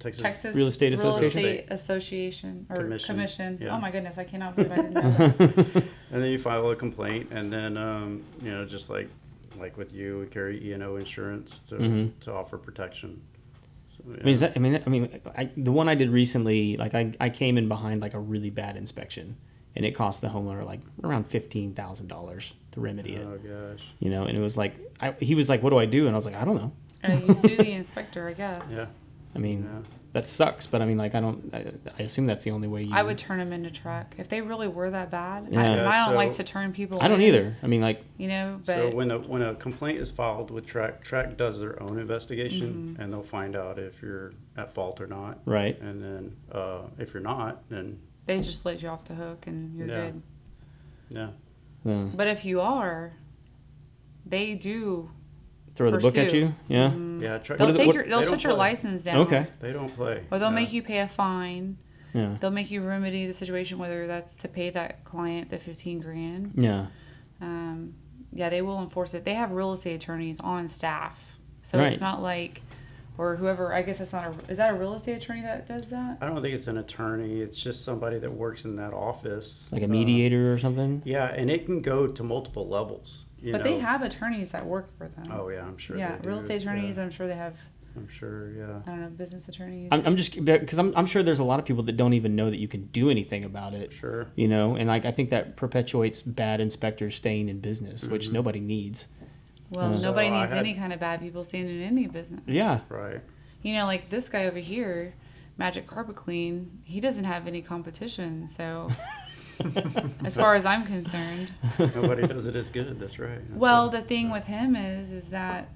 Texas Real Estate Association? Estate Association or Commission, Commission. yeah. Oh my goodness, I cannot believe I didn't know that. And then you file a complaint, and then just like with you, we carry E&O insurance to offer protection. So, yeah. I mean, the one I did recently, like I came in behind like a really bad inspection, and it cost the homeowner like around $15,000 to remedy it. Oh gosh. And it was like he was like, "What do I do?" And I was like, "I don't know." And you sue the inspector, I guess. Yeah. I mean, Yeah. that sucks, but I mean, like I assume that's the only way you. I would turn them into track if they really were that bad. Yeah. I Yeah, don't like so- to turn people. I don't in, either. I mean, like, But So when a complaint is filed with track does their own investigation, and they'll find out if you're at fault or not. right? And then if you're not, then they just let you off the hook and you're Yeah. good. yeah. Yeah. But if you are, they do. Throw the book at pursue. you. Yeah. Yeah, They'll is it- take what- your. They'll they shut don't your play. license down. Okay. They don't play. Or they'll Yeah. make you pay a fine. Yeah. They'll make you remedy the situation, whether that's to pay that client the $15,000. Yeah. Yeah, they will enforce it. They have real estate attorneys on staff, so Right. it's not like, or whoever. I guess that's not is that a real estate attorney that does that? I don't think it's an attorney. It's just somebody that works in that office. Like a mediator or something? Yeah, and it can go to multiple levels. But they have attorneys that work for them. Oh yeah, I'm sure. Yeah, they real do. estate attorneys. Yeah, I'm sure they have. I'm sure. Yeah. I don't know, business attorneys. I'm just because I'm sure there's a lot of people that don't even know that you can do anything about it. Sure. You know, and like I think that perpetuates bad inspectors staying in business, which nobody needs. Well, So nobody I needs had- any kind of bad people staying in any business. Yeah. Right. You know, like this guy over here, Magic Carpet Clean, he doesn't have any competition. So, as far as I'm concerned, Nobody does it as good. That's right. That's well, right. the thing with him is that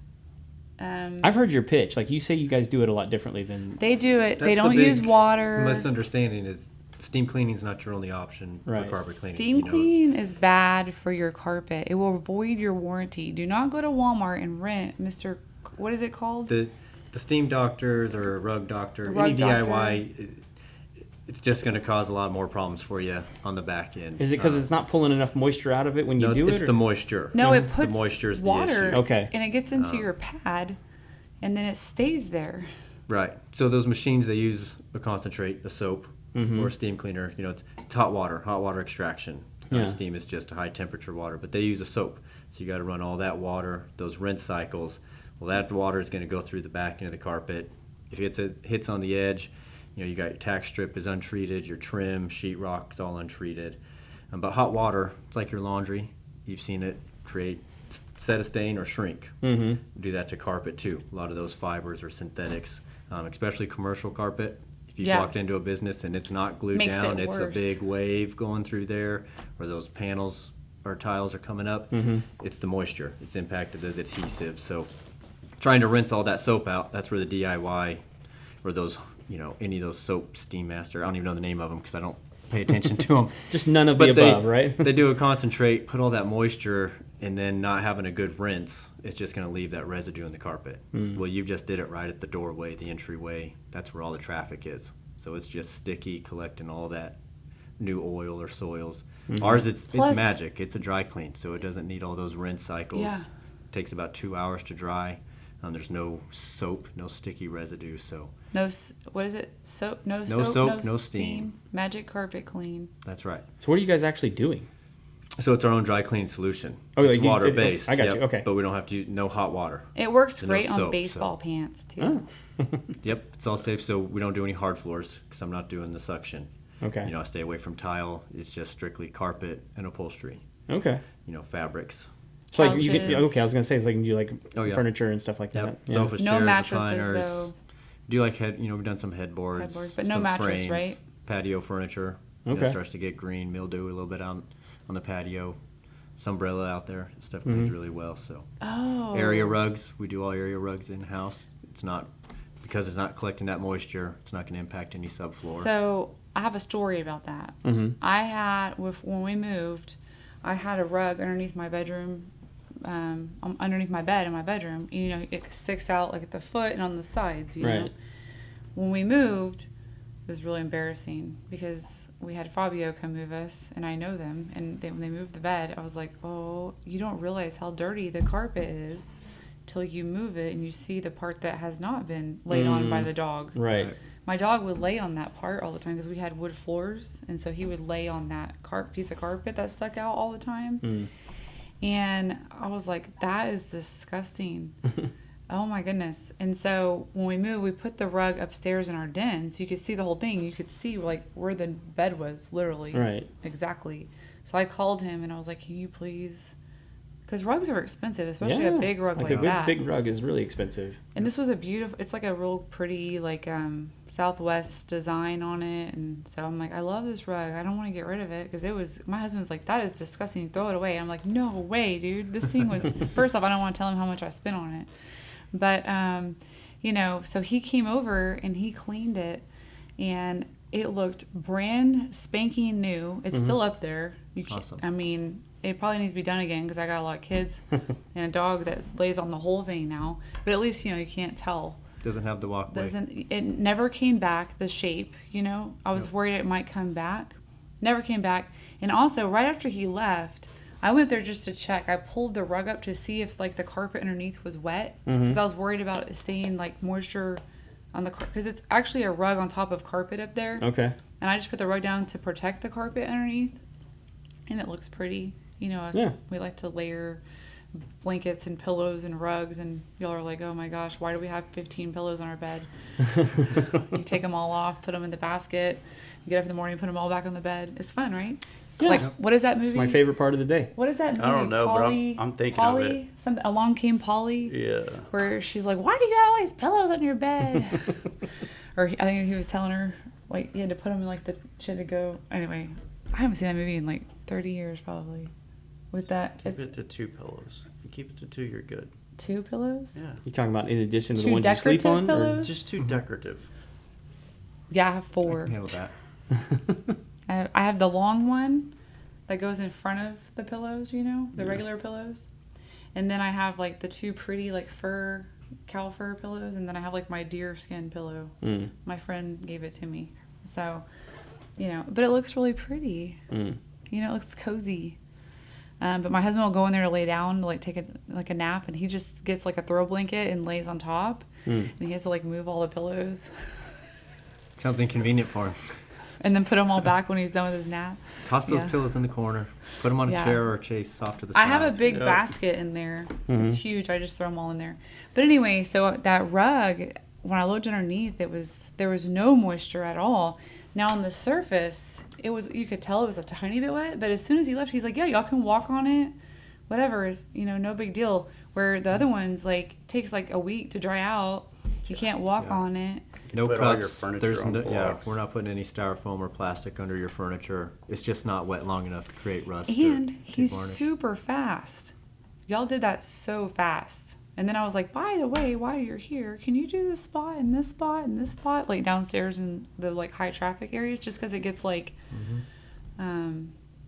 I've heard your pitch. Like you say, you guys do it a lot differently than. they do it. They That's don't the use big water. misunderstanding is steam cleaning is not your only option Right. for carpet cleaning. Steam you know. clean is bad for your carpet. It will void your warranty. Do not go to Walmart and rent what is it called? The steam doctors or a rug doctor, A rug any doctor. DIY, it's just going to cause a lot more problems for you on the back end. Is it because it's not pulling enough moisture out of it when you no, do it's it? the moisture. No, it The puts moisture's the water issue. Okay. and it gets into your pad and then it stays there. Right. So those machines, they use a concentrate, a soap, Mm-hmm. or a steam cleaner. You know, it's hot water extraction. It's not Yeah. steam, it's just a high temperature water. But they use a soap. So you got to run all that water, those rinse cycles. Well, that water is going to go through the back end of the carpet. If it hits on the edge, you know, you got your tack strip is untreated, your trim, sheetrock is all untreated. But hot water, it's like your laundry. You've seen it set a stain or shrink. Mm-hmm. Do that to carpet too. A lot of those fibers are synthetics, especially commercial carpet. If you Yeah. walked into a business and it's not glued Makes down, it it's a worse. big wave going through there, or those panels or tiles are coming up. It's the moisture. It's impacted those adhesives. So trying to rinse all that soap out, that's where the DIY or those, you know, any of those soap Steam Master, I don't even know the name of them because I don't pay attention to them. Just none of the above, right? They do a concentrate, put all that moisture, and then not having a good rinse, it's just going to leave that residue in the carpet. Well, you just did it right at the doorway, the entryway. That's where all the traffic is. So it's just sticky, collecting all that new oil or soils. Ours, it's Plus- magic. It's a dry clean, so it doesn't need all those rinse cycles. Yeah. Takes about 2 hours to dry. There's no soap, no sticky residue. So What is it? Soap? No No soap, soap, no no steam. steam. Magic Carpet Clean. that's right. So what are you guys actually doing? So it's our own dry clean solution. Oh, it's like you- water based. I got you, okay. But we don't have to no hot water. It works No great on soap, baseball so- pants too. Yep, it's all safe. So we don't do any hard floors because I'm not doing the suction. Okay. You know, I stay away from tile. It's just strictly carpet and upholstery. Okay. You know, fabrics. So like you get, Couches. okay, I was gonna say it's like you can do like Oh, yeah. furniture and stuff like that. Yep. Yeah. Sofas, No chairs, mattresses, recliners. though. Do like we've done some headboards, Headboards, but no some mattress, frames, right? Patio furniture. You know, Okay. it starts to get green, mildew a little bit on the patio. Sunbrella out there, stuff Mm-hmm. cleans really well. So Oh. area rugs, we do all area rugs in house. It's not because it's not collecting that moisture. It's not going to impact any subfloor. So I have a story about that. I had when we moved, I had a rug underneath my bedroom, underneath my bed in my bedroom. You know, it sticks out like at the foot and on the sides. You know, Right. when we moved, it was really embarrassing because we had Fabio come move us, and I know them. And when they moved the bed, I was like, "Oh, you don't realize how dirty the carpet is." Till you move it and you see the part that has not been laid on by the dog. Right. My dog would lay on that part all the time because we had wood floors, and so he would lay on that piece of carpet that stuck out all the time. And I was like, that is disgusting. Oh my goodness. And so when we moved, we put the rug upstairs in our den so you could see the whole thing. You could see like where the bed was, literally. Right. Exactly. So I called him and I was like, can you please? Because rugs are expensive, especially Yeah. a big rug like a good that. big rug is really expensive. And this was a beautiful, it's like a real pretty, like, Southwest design on it. And so I'm like, I love this rug. I don't want to get rid of it. Because my husband was like, that is disgusting. Throw it away. And I'm like, no way, dude. This thing was, first off, I don't want to tell him how much I spent on it. But, you know, so he came over and he cleaned it. And it looked brand spanking new. It's still up there. You can't, Awesome. I mean, it probably needs to be done again because I got a lot of kids and a dog that lays on the whole thing now. But at least, you know, you can't tell. Doesn't have the walkway. It never came back, the shape, you know. I was worried it might come back. Never came back. And also, right after he left, I went there just to check. I pulled the rug up to see if, like, the carpet underneath was wet. Because I was worried about it staying, like, moisture on the carpet. Because it's actually a rug on top of carpet up there. Okay. And I just put the rug down to protect the carpet underneath. And it looks pretty. You know, we like to layer blankets and pillows and rugs, and y'all are like, oh my gosh, why do we have 15 pillows on our bed? You take them all off, put them in the basket, you get up in the morning, put them all back on the bed. It's fun, right? Yeah. Like, what is that movie? It's my favorite part of the day. What is that movie? I don't know, but I'm thinking of it. Something, Along Came Polly. Yeah. Where she's like, why do you have all these pillows on your bed? Or I think he was telling her, like, he had to put them in, like, she had to go. Anyway, I haven't seen that movie in, like, 30 years probably. With that, Keep it to 2 pillows. If you keep it to 2, you're good. 2 pillows? Yeah. You talking about in addition to the Two ones you sleep decorative on? Or pillows? Just 2 decorative. Yeah, I have I 4. can handle that. I have the long one that goes in front of the pillows, you know, the regular pillows. And then I have, like, the 2 pretty, like, cow fur pillows. And then I have, like, my deer skin pillow. My friend gave it to me. So, you know, but it looks really pretty. You know, it looks cozy. But my husband will go in there to lay down, to, like, take a nap, and he just gets, like, a throw blanket and lays on top, and he has to, like, move all the pillows Sounds inconvenient for him. and then put them all back when he's done with his nap. Toss those Yeah. pillows in the corner. Put them on a Yeah. chair or chase off to the side. I have a big Yep. basket in there. It's huge. I just throw them all in there. But anyway, so that rug, when I looked underneath, there was no moisture at all. Now on the surface, you could tell it was a tiny bit wet, but as soon as he left, he's like, yeah, y'all can walk on it. Whatever, is, you know, no big deal. Where the other ones, like, takes like a week to dry out. You can't walk on it. No Put all your cups. furniture There's on no, blocks. we're not putting any styrofoam or plastic under your furniture. It's just not wet long enough to create rust. And or he's varnish. super fast. Y'all did that so fast. And then I was like, by the way, while you're here, can you do this spot and this spot and this spot, like downstairs in the, like, high traffic areas, just because it gets, like,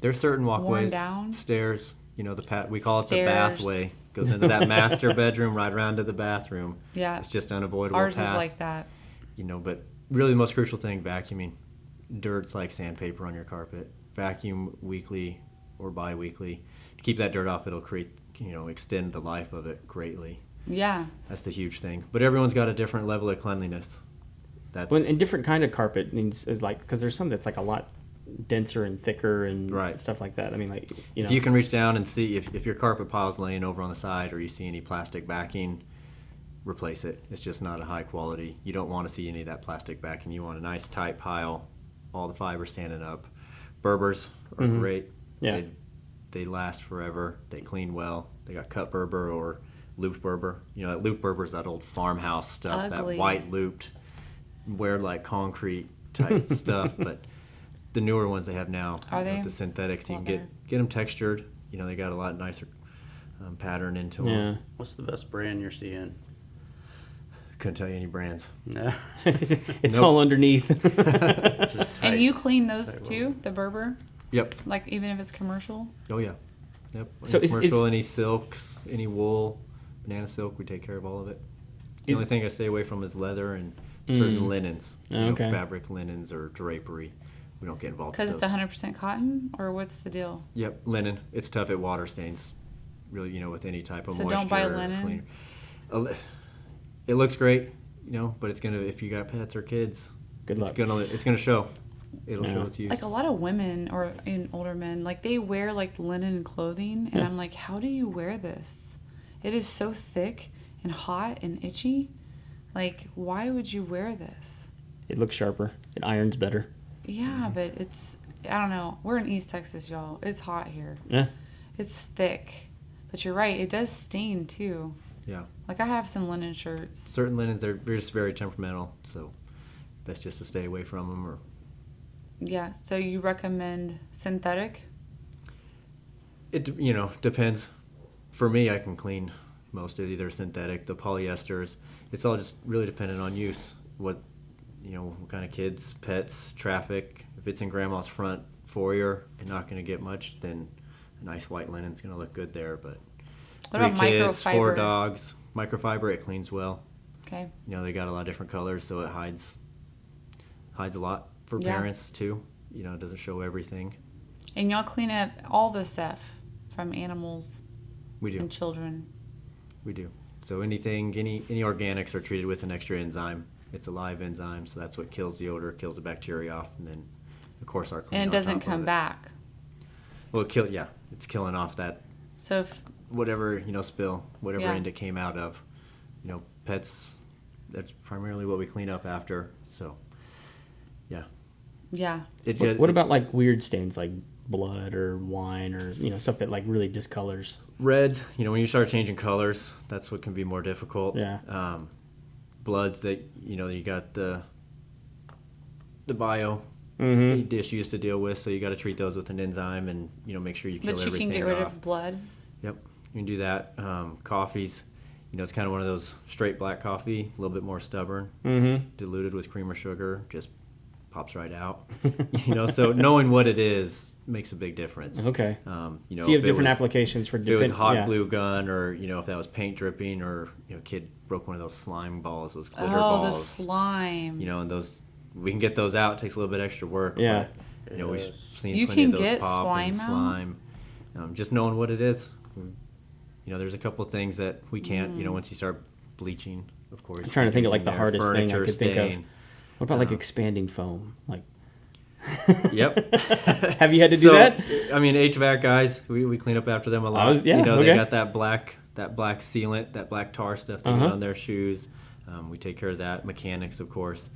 There's certain walkways, down. stairs. You know, we call it the Stairs. bathway. Goes into that master bedroom, right around to the bathroom. Yeah. It's just unavoidable Ours path. is like that. You know, but really the most crucial thing, vacuuming. Dirt's like sandpaper on your carpet. Vacuum weekly or bi-weekly. To keep that dirt off, it'll extend the life of it greatly. Yeah. That's the huge thing. But everyone's got a different level of cleanliness. That's Well, and different kind of carpet means is like, because there's some that's like a lot denser and thicker and Right. stuff like that. I mean, like, you know. If you can reach down and see if your carpet pile's laying over on the side or you see any plastic backing, replace it. It's just not a high quality. You don't want to see any of that plastic backing. You want a nice tight pile, all the fibers standing up. Berbers are great. Yeah. They last forever. They clean well. They got cut Berber or looped Berber. You know, that looped Berber is that old farmhouse stuff, ugly. that white looped, wear like concrete type stuff. But the newer ones they have now, Are they? the synthetics, you can Clever. get them textured. You know, they got a lot nicer pattern into them. Yeah. What's the best brand you're seeing? Couldn't tell you any brands. No. It's Nope. all underneath. Just tight. And you clean those tight too, the Berber? Yep. Like, even if it's commercial? Oh yeah. Yep. So Any is- commercial, is- any silks, any wool, banana silk, we take care of all of it. The only Is- thing I stay away from is leather and certain linens. Oh, okay. Fabric linens or drapery. We don't get involved Because with it's those. 100% cotton? Or what's the deal? Yep, linen. It's tough. It water stains. Really, with any type of So moisture. don't buy or linen? cleaner. It looks great, but it's gonna, if you got pets or kids, Good luck. It's gonna show. It'll Yeah. show its use. Like, a lot of women or older men, like, they wear, like, linen clothing. And Yeah. I'm like, how do you wear this? It is so thick and hot and itchy. Like, why would you wear this? It looks sharper. It irons better. Yeah, but it's, I don't know. We're in East Texas, y'all. It's hot here. Yeah. It's thick. But you're right. It does stain, too. Yeah. Like, I have some linen shirts. Certain linens, they're just very temperamental, so best just to stay away from them. Or Yeah, so you recommend synthetic? it depends. For me, I can clean most of either synthetic, the polyesters. It's all just really dependent on use. What kind of kids, pets, traffic. If it's in grandma's front foyer and not going to get much, then a nice white linen's going to look good there. But What about 3 kids, 4 microfiber? dogs, microfiber, it cleans well. Okay. You know, they got a lot of different colors, so it hides a lot for Yeah. parents too. You know, it doesn't show everything. And y'all clean up all the stuff from animals We do. and children. We do. So any organics are treated with an extra enzyme. It's a live enzyme, so that's what kills the odor, kills the bacteria off, and then, of course, our clean And it on doesn't top of come it. back. Well, it's killing off that So if whatever, spill, whatever Yeah. end it came out of. You know, pets, that's primarily what we clean up after. So, yeah. yeah. What about like weird stains like blood or wine or stuff that like really discolors? Reds, when you start changing colors, that's what can be more difficult. Yeah. Bloods that, you got the bio issues to deal with, so you got to treat those with an enzyme and, make sure you kill But you everything can get rid off. of blood. Yep, you can do that. Coffees, it's kind of one of those straight black coffee, a little bit more stubborn, diluted with cream or sugar, just pops right out. So knowing what it is makes a big difference. Okay. So So you have different applications for if it was different. hot yeah. glue gun, or if that was paint dripping, or kid broke one of those slime balls, those glitter Oh, the balls. slime. And those we can get those out. It takes a little bit extra work. Yeah. But, we've seen You plenty can of those get pop and slime slime. Just knowing what it is. There's a couple of things that we can't. Once you start bleaching, of course. I'm trying to think of like the anything there, hardest thing I furniture could think of. stain. What about like expanding foam? Like, Yep. have you had to do that? I mean, HVAC guys, we clean up after them a lot. Yeah, They okay. got that black sealant, that black tar stuff they get on their shoes. We take care of that. Mechanics, of course.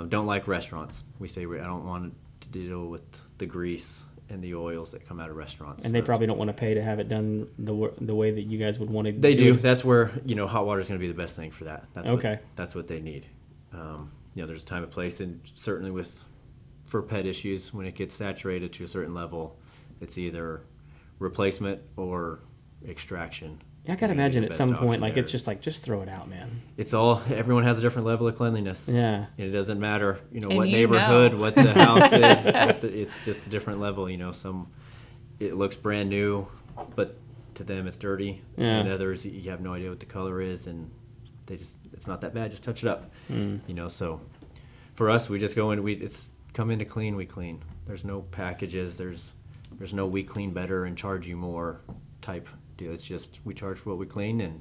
Don't like restaurants. We say I don't want to deal with the grease and the oils that come out of restaurants. And they probably don't want to pay to have it done the way that you guys would want to. They do. it. That's where hot water is going to be the best thing for that. That's Okay. That's what they need. There's a time and place, and certainly for pet issues, when it gets saturated to a certain level, it's either replacement or extraction. Yeah, I gotta Maybe imagine the at best some point, option like there it's just is- like just throw it out, man. everyone has a different level of cleanliness. Yeah. And it doesn't matter, And what you neighborhood, know. what the house is. It's just a different level. It looks brand new, but to them it's dirty. Yeah. And others, you have no idea what the color is, and it's not that bad. Just touch it up. So for us, we just go in. It's come in to clean. We clean. There's no packages. There's no we clean better and charge you more type deal. It's just we charge for what we clean, and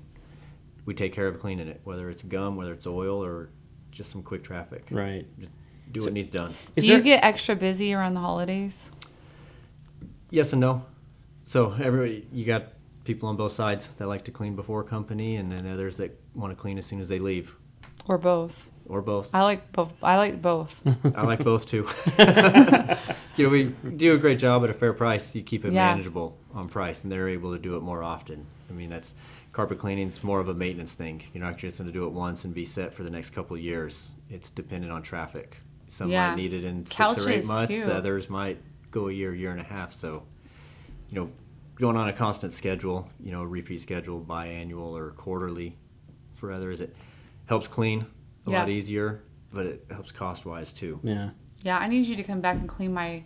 we take care of cleaning it, whether it's gum, whether it's oil, or just some quick traffic. Right. Just do what needs done. Do you get extra busy around the holidays? Yes and no. So you got people on both sides that like to clean before company, and then others that want to clean as soon as they leave, Or both? or both. I like both. I like both. I like both too. We do a great job at a fair price. You keep it Yeah. manageable on price, and they're able to do it more often. I mean, that's carpet cleaning's more of a maintenance thing. You're not just going to do it once and be set for the next couple of years. It's dependent on traffic. Some Yeah. might need it in 6 or 8 Couches, months. too. Others might go a year and a half. So, going on a constant schedule, a repeat schedule, biannual or quarterly for others, it helps clean a lot Yeah. easier, but it helps cost-wise too. Yeah. Yeah, I need you to come back and clean my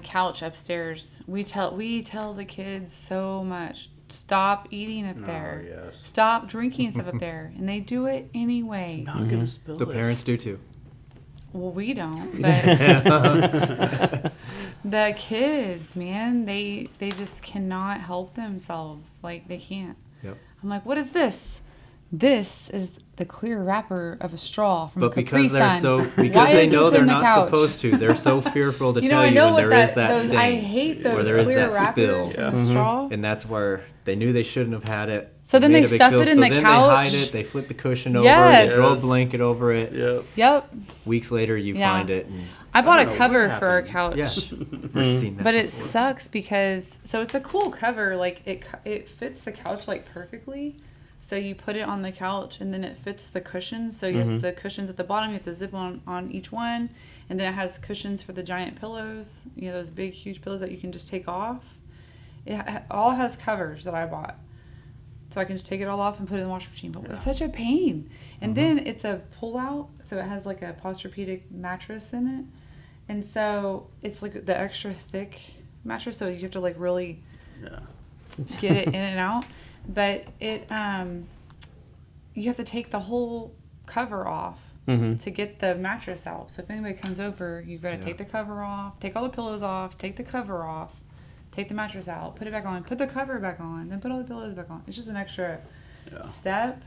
couch upstairs. We tell the kids so much. Stop eating up there. yes. Stop drinking stuff up there, and they do it anyway. Not gonna spill The this. parents do too. Well, we don't, but the kids, man, they just cannot help themselves. Like they can't. Yep. I'm like, what is this? This is the clear wrapper of a straw from a But Capri because they're Sun. because Why they is know this they're in the not couch? supposed to. They're so fearful to tell I you know when what there is that those, stain. I hate where those there is clear that wrappers spill. from the straw. And that's where they knew they shouldn't have had it. So then made they a big stuff spill, it in so the then couch? They hide it. They flip the cushion over. Yes. They throw a blanket over it. Yep. Yep. Weeks later, you Yeah. find it. And, I bought don't a know cover what for our happened. couch. yeah, never seen that. But it before. sucks because it's a cool cover. Like it fits the couch like perfectly. So you put it on the couch and then it fits the cushions. So it's the cushions at the bottom. You have to zip on each one, and then it has cushions for the giant pillows. Those big huge pillows that you can just take off. It all has covers that I bought, so I can just take it all off and put it in the washing machine. But it was such a pain. And then it's a pull out, so it has like a Posturepedic mattress in it. And so it's like the extra thick mattress, so you have to like really Yeah. get it in and out. But it you have to take the whole cover off Mm-hmm. to get the mattress out. So if anybody comes over, you've got to Yeah. take the cover off, take all the pillows off, take the cover off, take the mattress out, put it back on, put the cover back on, then put all the pillows back on. It's just an extra step.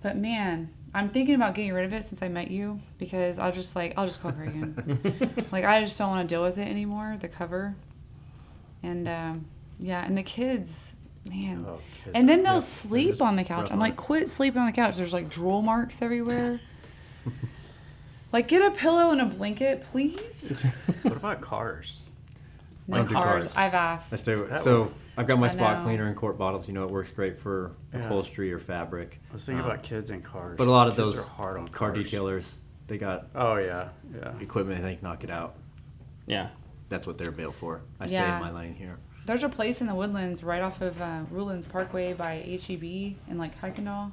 But man, I'm thinking about getting rid of it since I met you, because I'll just call Cragen. Like, I just don't want to deal with it anymore, the cover. And yeah, and the kids, man. Oh, kids. And then they'll Yep. sleep Just on the couch. rough I'm on like, it. quit sleeping on the couch. There's like drool marks everywhere. Like, get a pillow and a blanket, please. What about cars? No Don't do cars. cars. I've asked. I stay with, so I've got my I spot know. cleaner in quart bottles. You know, it works great for Yeah. upholstery or fabric. I was thinking about kids and cars. But a lot of Kids those are hard on car cars. detailers, they got Oh yeah, yeah. equipment. They knock it out. Yeah. That's what they're built for. I stay Yeah. in my lane here. There's a place in the Woodlands right off of Rulands Parkway by HEB in like Kuykendall.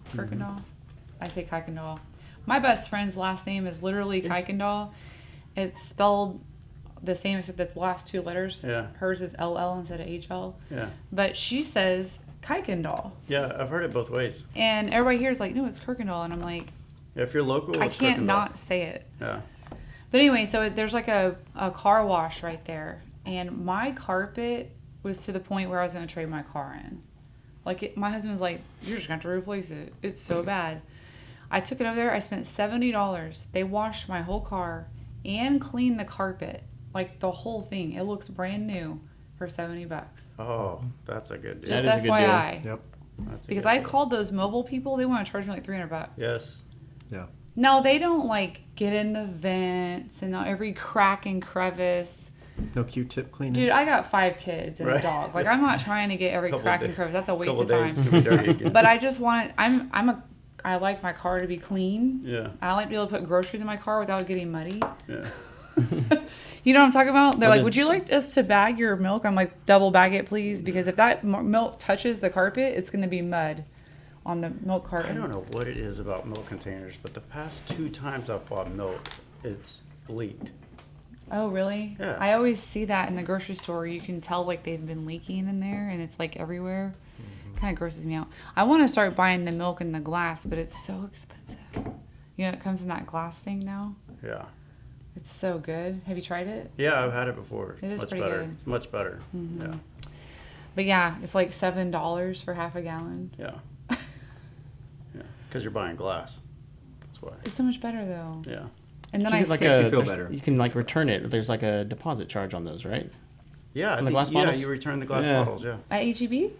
I say Kuykendall. My best friend's last name is literally Kuykendall. It's spelled the same except the last two letters. Yeah. Hers is LL instead of HL. Yeah, But she says Kuykendall. yeah. I've heard it both ways. And everybody here is like, no, it's Kirkendall. And I'm like, Yeah, if you're local, I it's can't Kirkendall. not say it. Yeah, But anyway, so there's like a car wash right there. And my carpet was to the point where I was going to trade my car in. Like, my husband's like, you're just going to have to replace it. It's so bad. I took it over there. I spent $70. They washed my whole car and cleaned the carpet. Like, the whole thing. It looks brand new for $70. Oh, that's a good deal. Just That is a good deal. FYI. Yep. That's a Because good I deal. called those mobile people. They want to charge me like $300. Yes. Yeah. No, they don't like get in the vents and every crack and crevice. No Q-tip cleaning. Dude, I got 5 kids and a Right. dog. Like, I'm not trying to get every Couple crack and days- crevice. That's a waste Couple of days time. to be dirty again. But I just want it. I like my car to be clean. Yeah, I like to be able to put groceries in my car without getting muddy. yeah. You know what I'm talking about? They're What like, is- would you like us to bag your milk? I'm like, double bag it, please. Because if that milk touches the carpet, it's going to be mud on the milk I carton. don't know what it is about milk containers, but the past 2 times I've bought milk, it's leaked. Oh, really? Yeah. I always see that in the grocery store. You can tell like they've been leaking in there and it's like everywhere. Kind of grosses me out. I want to start buying the milk in the glass, but it's so expensive. You know, it comes in that glass thing now. Yeah. It's so good. Have you tried it? Yeah, I've had it before. It is much pretty better. good. It's much better. Yeah. But yeah, it's like $7 for half a gallon. Yeah. Yeah. Because you're buying glass. That's why. It's so much better though. Yeah. And then You I get like save- Makes you feel there's- better. You can like return it. There's like a deposit charge on those, right? Yeah. I On the think, glass yeah, bottles? you return the glass Yeah. bottles. Yeah. at HEB?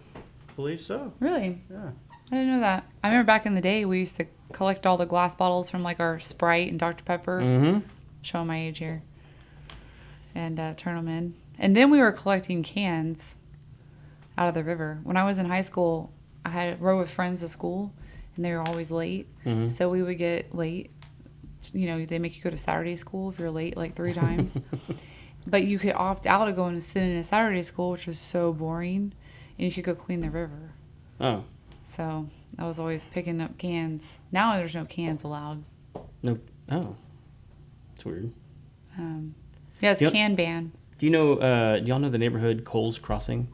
Believe so. Really? Yeah. I didn't know that. I remember back in the day we used to collect all the glass bottles from like our Sprite and Dr. Pepper. Mm-hmm. Showing my age here. And turn them in. And then we were collecting cans out of the river. When I was in high school, I had a row of friends to school, and they were always late. Mhm. So we would get late. You know, they make you go to Saturday school if you're late like 3 times. But you could opt out of going to sit in a Saturday school, which was so boring, and you could go clean the river. Oh, So I was always picking up cans. Now there's no cans allowed. no. Oh, it's weird. Yeah, it's Yep. can ban. Do you know? Do y'all know the neighborhood Coles Crossing?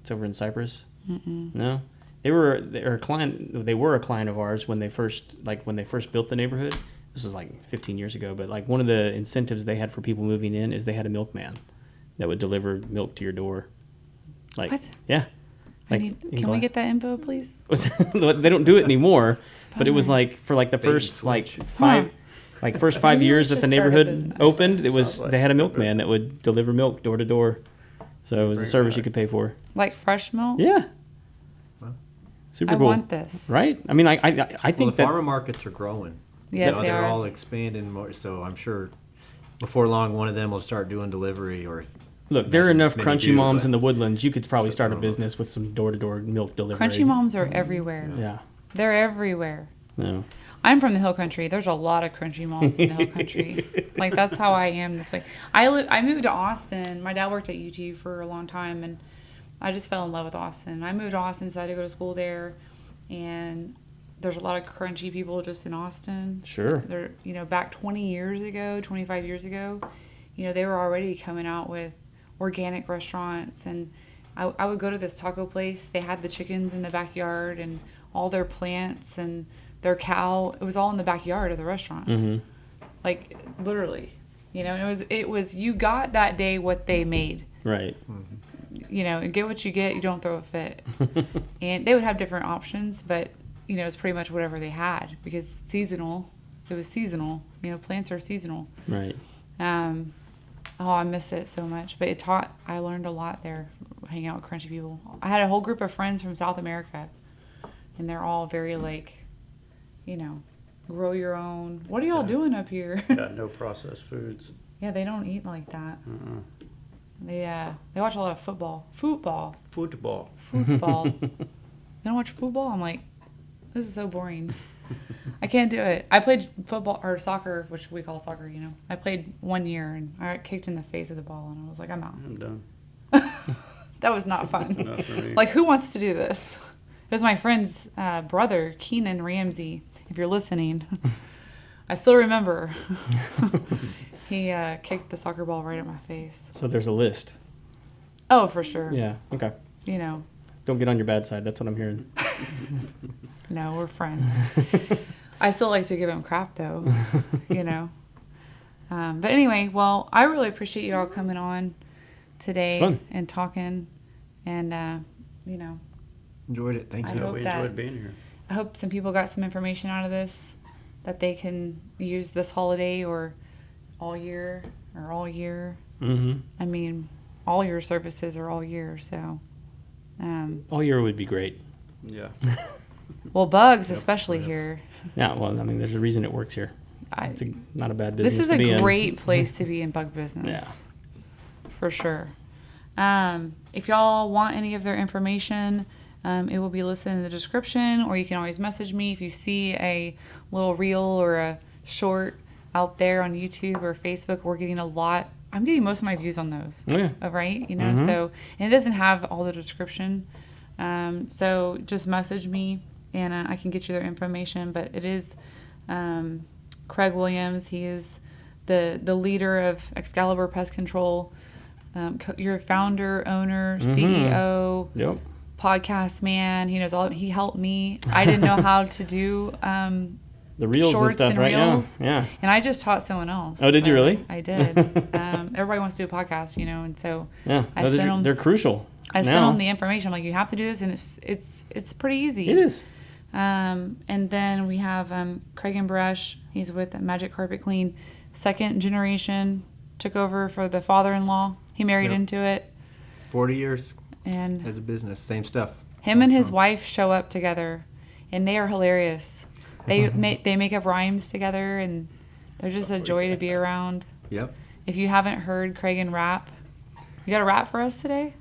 It's over in Cypress. No, they're a client. They were a client of ours when they first built the neighborhood. This was like 15 years ago. But like one of the incentives they had for people moving in is they had a milkman that would deliver milk to your door. Like What? yeah. in Can we Gla- get that info, please? They don't do it anymore. But it was like for like the Bait and first like switch. 5. Like first 5 Maybe we years that the should start a neighborhood business. opened, it was Sounds like they had a a milkman that would deliver milk door to door. So it was a Bring service back. you could pay for. Like fresh milk? Yeah. Wow. Super I cool. want this. Right? I mean, I Well, think the that farmer markets are growing. Yes, You know, they they're are. all expanding more. So I'm sure before long, one of them will start doing delivery or. look, there are enough Maybe crunchy do, moms but- in the Woodlands. You could probably start a Oh. business with some door to door milk delivery. Crunchy moms are everywhere. Yeah. They're everywhere. No. I'm from the hill country. There's a lot of crunchy moms in the hill country. Like, that's how I am this way. I moved to Austin. My dad worked at UT for a long time, and I just fell in love with Austin. I moved to Austin, decided to go to school there, and there's a lot of crunchy people just in Austin. Sure. They're, back 20 years ago, 25 years ago, they were already coming out with organic restaurants. And I would go to this taco place. They had the chickens in the backyard and all their plants and their cow. It was all in the backyard of the restaurant. Mm-hmm. Like literally, it was you got that day what they made. Right. And get what you get. You don't throw a fit. And they would have different options, but it's pretty much whatever they had because seasonal. It was seasonal. Plants are seasonal. Right. I miss it so much. But I learned a lot there, hanging out with crunchy people. I had a whole group of friends from South America, and they're all very grow your own. What are y'all doing up here? Got no processed foods. Yeah, they don't eat like that. They watch a lot of football. Football. You don't watch football? I'm like, this is so boring. I can't do it. I played football or soccer, which we call soccer, I played 1 year and I got kicked in the face with the ball and I was like, I'm out. I'm done. That was not fun. Not for me. Like, who wants to do this? It was my friend's brother, Keenan Ramsey, if you're listening. I still remember. He kicked the soccer ball right at my face. So there's a list. Oh, for sure. Yeah. Okay. Don't get on your bad side. That's what I'm hearing. No, we're friends. I still like to give him crap, though. But anyway, well, I really appreciate you all coming on today and talking. And, Enjoyed it. Thank I you. hope We enjoyed being here. I hope some people got some information out of this that they can use this holiday or all year. Mm-hmm. I mean, all your services are all year, so. All year would be great. Yeah. Well, bugs, especially here. Yeah. Well, I mean, there's a reason it works here. It's not a bad business. This is to be a in. great place to be in bug business. Yeah. For sure. If y'all want any of their information, it will be listed in the description, or you can always message me if you see a little reel or a short out there on YouTube or Facebook. We're getting a lot. I'm getting most of my views on those. Oh, yeah. Right? So, and it doesn't have all the description. So just message me and I can get you their information. But it is Craig Williams. He is the leader of Excalibur Pest Control. Your founder, owner, CEO, Yep. podcast man. He knows all. He helped me. I didn't know how to do The reels and shorts stuff, and right? reels. Yeah. And I just taught someone else. Oh, did you really? I did. Everybody wants to do a podcast, and so Yeah. I No, sent them. they're crucial. I sent now. them the information. I'm like, you have to do this, and it's pretty easy. It is. And then we have Cragen Buresh. He's with Magic Carpet Clean, second generation. Took over for the father-in-law. He married Yep. into it, 40 years and as a business, same stuff. him and his wife show up together, and they are hilarious. They make up rhymes together, and they're just a joy to be around. Yep. If you haven't heard Cragen rap, you got a rap for us today?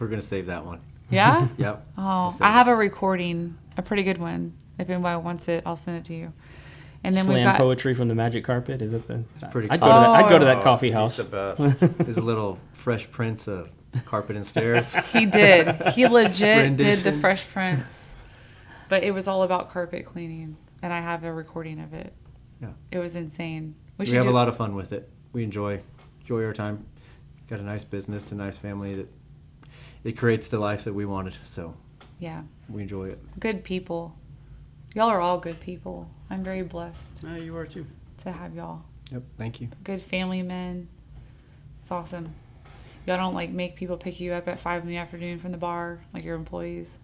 We're going to save that one. Yeah? Yep. Oh, Save I it. have a recording, a pretty good one. If anybody wants it, I'll send it to you. And then Slam we've got poetry from the Magic Carpet. Is it the? pretty I'd cool. go to that. I'd go to that Oh, coffee he's house. the best. There's a little Fresh Prince of Carpet and Stairs. He did. He legit did the Rendition. Fresh Prince. But it was all about carpet cleaning, and I have a recording of it. Yeah. It was insane. We have a lot of fun with it. We enjoy our time. Got a nice business, a nice family that it creates the life that we wanted. So Yeah. we enjoy it. Good people. Y'all are all good people. I'm very blessed No, you are too. to have y'all. Yep. Thank you. Good family men. It's awesome. Y'all don't make people pick you up at 5 p.m. from the bar like your employees.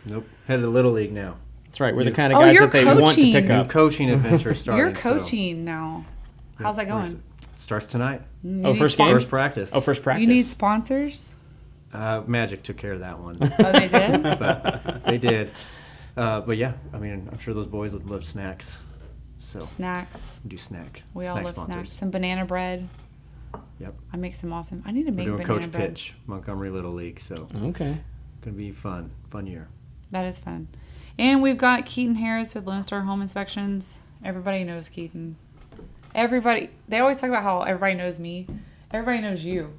Nope. Headed to Little League now. That's right. We're the kind of Oh, guys you're that they want to pick coaching. New up. coaching adventure started. You're so- coaching now. How's that Yep, where is going? it? Starts tonight. You Oh, need first spon- game? First practice. Oh, first practice. You need sponsors? Magic took care of that one. Oh, they did? But they did. But yeah, I mean, I'm sure those boys would love snacks. So Snacks. do snack. We all snack love sponsors. snacks. Some banana bread. Yep. I make some awesome. I need to We're make doing banana Coach bread. Pitch, Montgomery Little League. So Okay. gonna be fun year. That is fun. And we've got Keaton Harris with Lone Star Home Inspections. Everybody knows Keaton. Everybody. They always talk about how everybody knows me. Everybody knows you.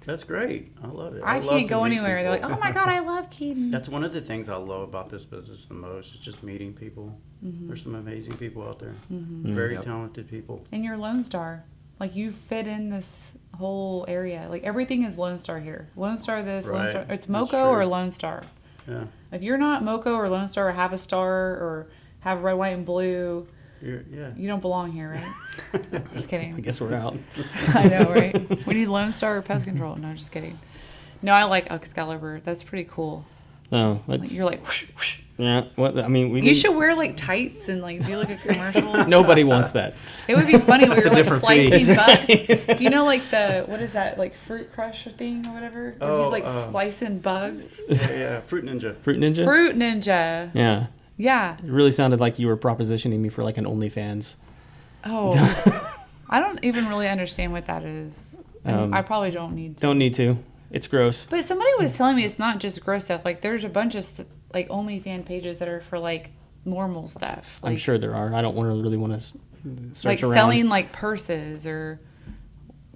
That's great. I love it. I love can't to go meet anywhere. They're like, people. oh my God, I love Keaton. That's one of the things I love about this business the most. Is just meeting people. There's some amazing people out there. Very Yep. talented people. And you're Lone Star. Like, you fit in this whole area. Like, everything is Lone Star here. Lone Star this, Lone Right. Star. It's That's Moco or true. Lone Star. Yeah. If you're not Moco or Lone Star or have a star or have red, white, and blue, Yeah. you don't belong here, right? Just I kidding. guess we're out. I know, right? We need Lone Star or Pest Control. No, just kidding. No, I like Excalibur. That's pretty cool. No, Like, let's. you're like, whoosh, whoosh. Yeah. What? I mean, we. You should wear like tights and like do like a commercial. Nobody wants that. It would be funny when That's you're a like different slicing fee. bugs. Do you know like what is that, like Fruit Crusher thing or whatever? Where he's like slicing bugs. Yeah. Fruit Ninja. Fruit Ninja. Fruit Ninja. Yeah. Yeah. It really sounded like you were propositioning me for like an OnlyFans. Oh. I don't even really understand what that is. I probably don't need to. Don't need to. It's gross. But somebody was telling me it's not just gross stuff. Like there's a bunch of like OnlyFans pages that are for like normal stuff. Like, I'm sure there are. I don't really want to search like around. selling like purses or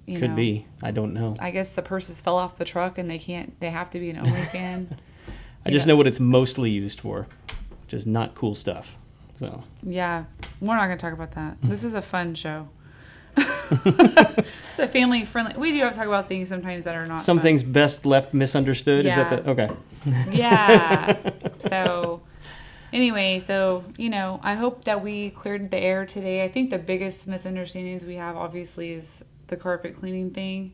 you Could know. be. I don't know. I guess the purses fell off the truck and they have to be an OnlyFans. I just know what it's mostly used for, which is not cool stuff. So Yeah, we're not going to talk about that. This is a fun show. It's a family friendly. We do have to talk about things sometimes that are not some fun. things best left misunderstood. Yeah. Is that the okay? Yeah. So anyway, I hope that we cleared the air today. I think the biggest misunderstandings we have obviously is the carpet cleaning thing.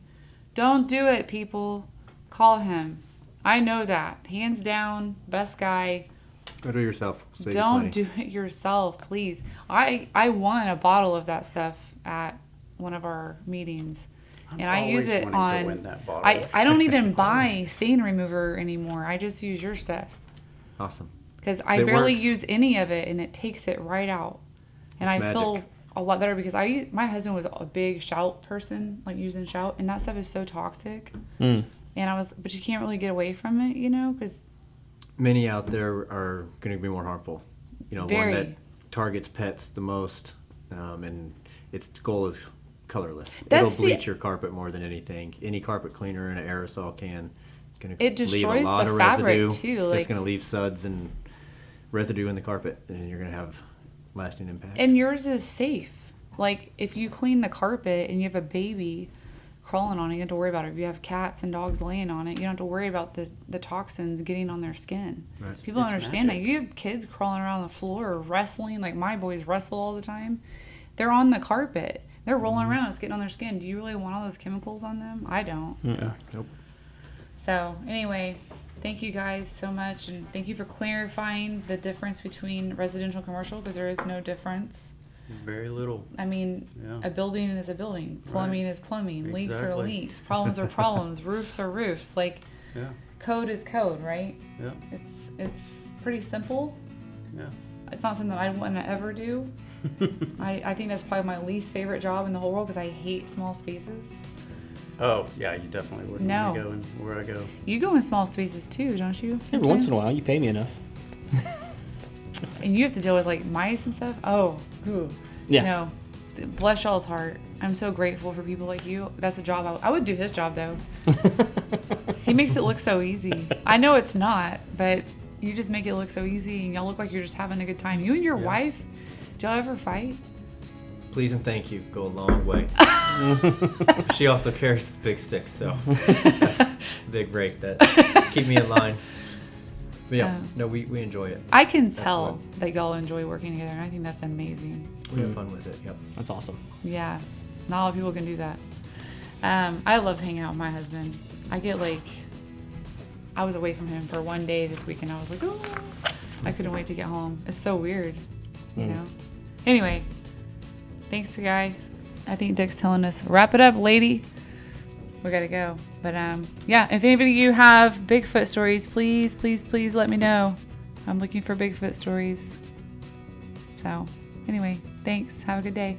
Don't do it, people. Call him. I know that. Hands down, best guy. Go do it yourself. Save your Don't money. do it yourself, please. I won a bottle of that stuff at one of our meetings. I'm And I use always it wanting to win on that bottle. I don't even buy stain remover anymore. I just use your stuff. Awesome. Because I It barely works. use any of it, and it takes it right out. And It's I feel magic. a lot better because my husband was a big Shout person, like using Shout, and that stuff is so toxic. Mm. And but you can't really get away from it, because Many out there are going to be more harmful. Very. One that targets pets the most, and its goal is colorless. That's It'll bleach your carpet more than anything. Any carpet cleaner in an aerosol can, it's going to It leave destroys a lot the of fabric, residue. too, It's like- just going to leave suds and residue in the carpet, and you're going to have lasting impact. and yours is safe. Like if you clean the carpet and you have a baby crawling on it, you don't have to worry about it. If you have cats and dogs laying on it, you don't have to worry about the toxins getting on their skin. Right. People don't It's understand magic. that. You have kids crawling around the floor or wrestling. Like my boys wrestle all the time. They're on the carpet. They're rolling around. It's getting on their skin. Do you really want all those chemicals on them? I don't. Yeah. Nope. So anyway, thank you guys so much, and thank you for clarifying the difference between residential and commercial, because there is no difference. Very little. I mean, Yeah. a building is a building. Plumbing is plumbing. Leaks are Exactly. leaks. Problems are problems. Roofs are roofs. Like, Yeah. code is code, right? Yeah. It's pretty simple. Yeah. It's not something I want to ever do. I think that's probably my least favorite job in the whole world because I hate small spaces. Oh, yeah, you definitely wouldn't No. want to go in where I go. You go in small spaces too, don't you? Every once in a sometimes? while, you pay me enough. And you have to deal with like mice and stuff. Oh, ooh. Yeah. No. Bless y'all's heart. I'm so grateful for people like you. That's a job I would do his job though. He makes it look so easy. I know it's not, but you just make it look so easy, and y'all look like you're just having a good time. You and your wife, do y'all ever fight? Please and thank you go a long way. She also carries the big sticks, so that's a big break that keep me in line. But yeah, no, we enjoy it. I can tell that y'all enjoy working together, and I think that's amazing. We have fun with it. Yep. That's awesome. Yeah, not a lot of people can do that. I love hanging out with my husband. I was away from him for one day this weekend. I was like, oh, I couldn't wait to get home. It's so weird, you know? Anyway, thanks to guys. I think Dick's telling us, wrap it up, lady. We gotta go. But yeah, if anybody of you have Bigfoot stories, please, please, please let me know. I'm looking for Bigfoot stories. So anyway, thanks. Have a good day.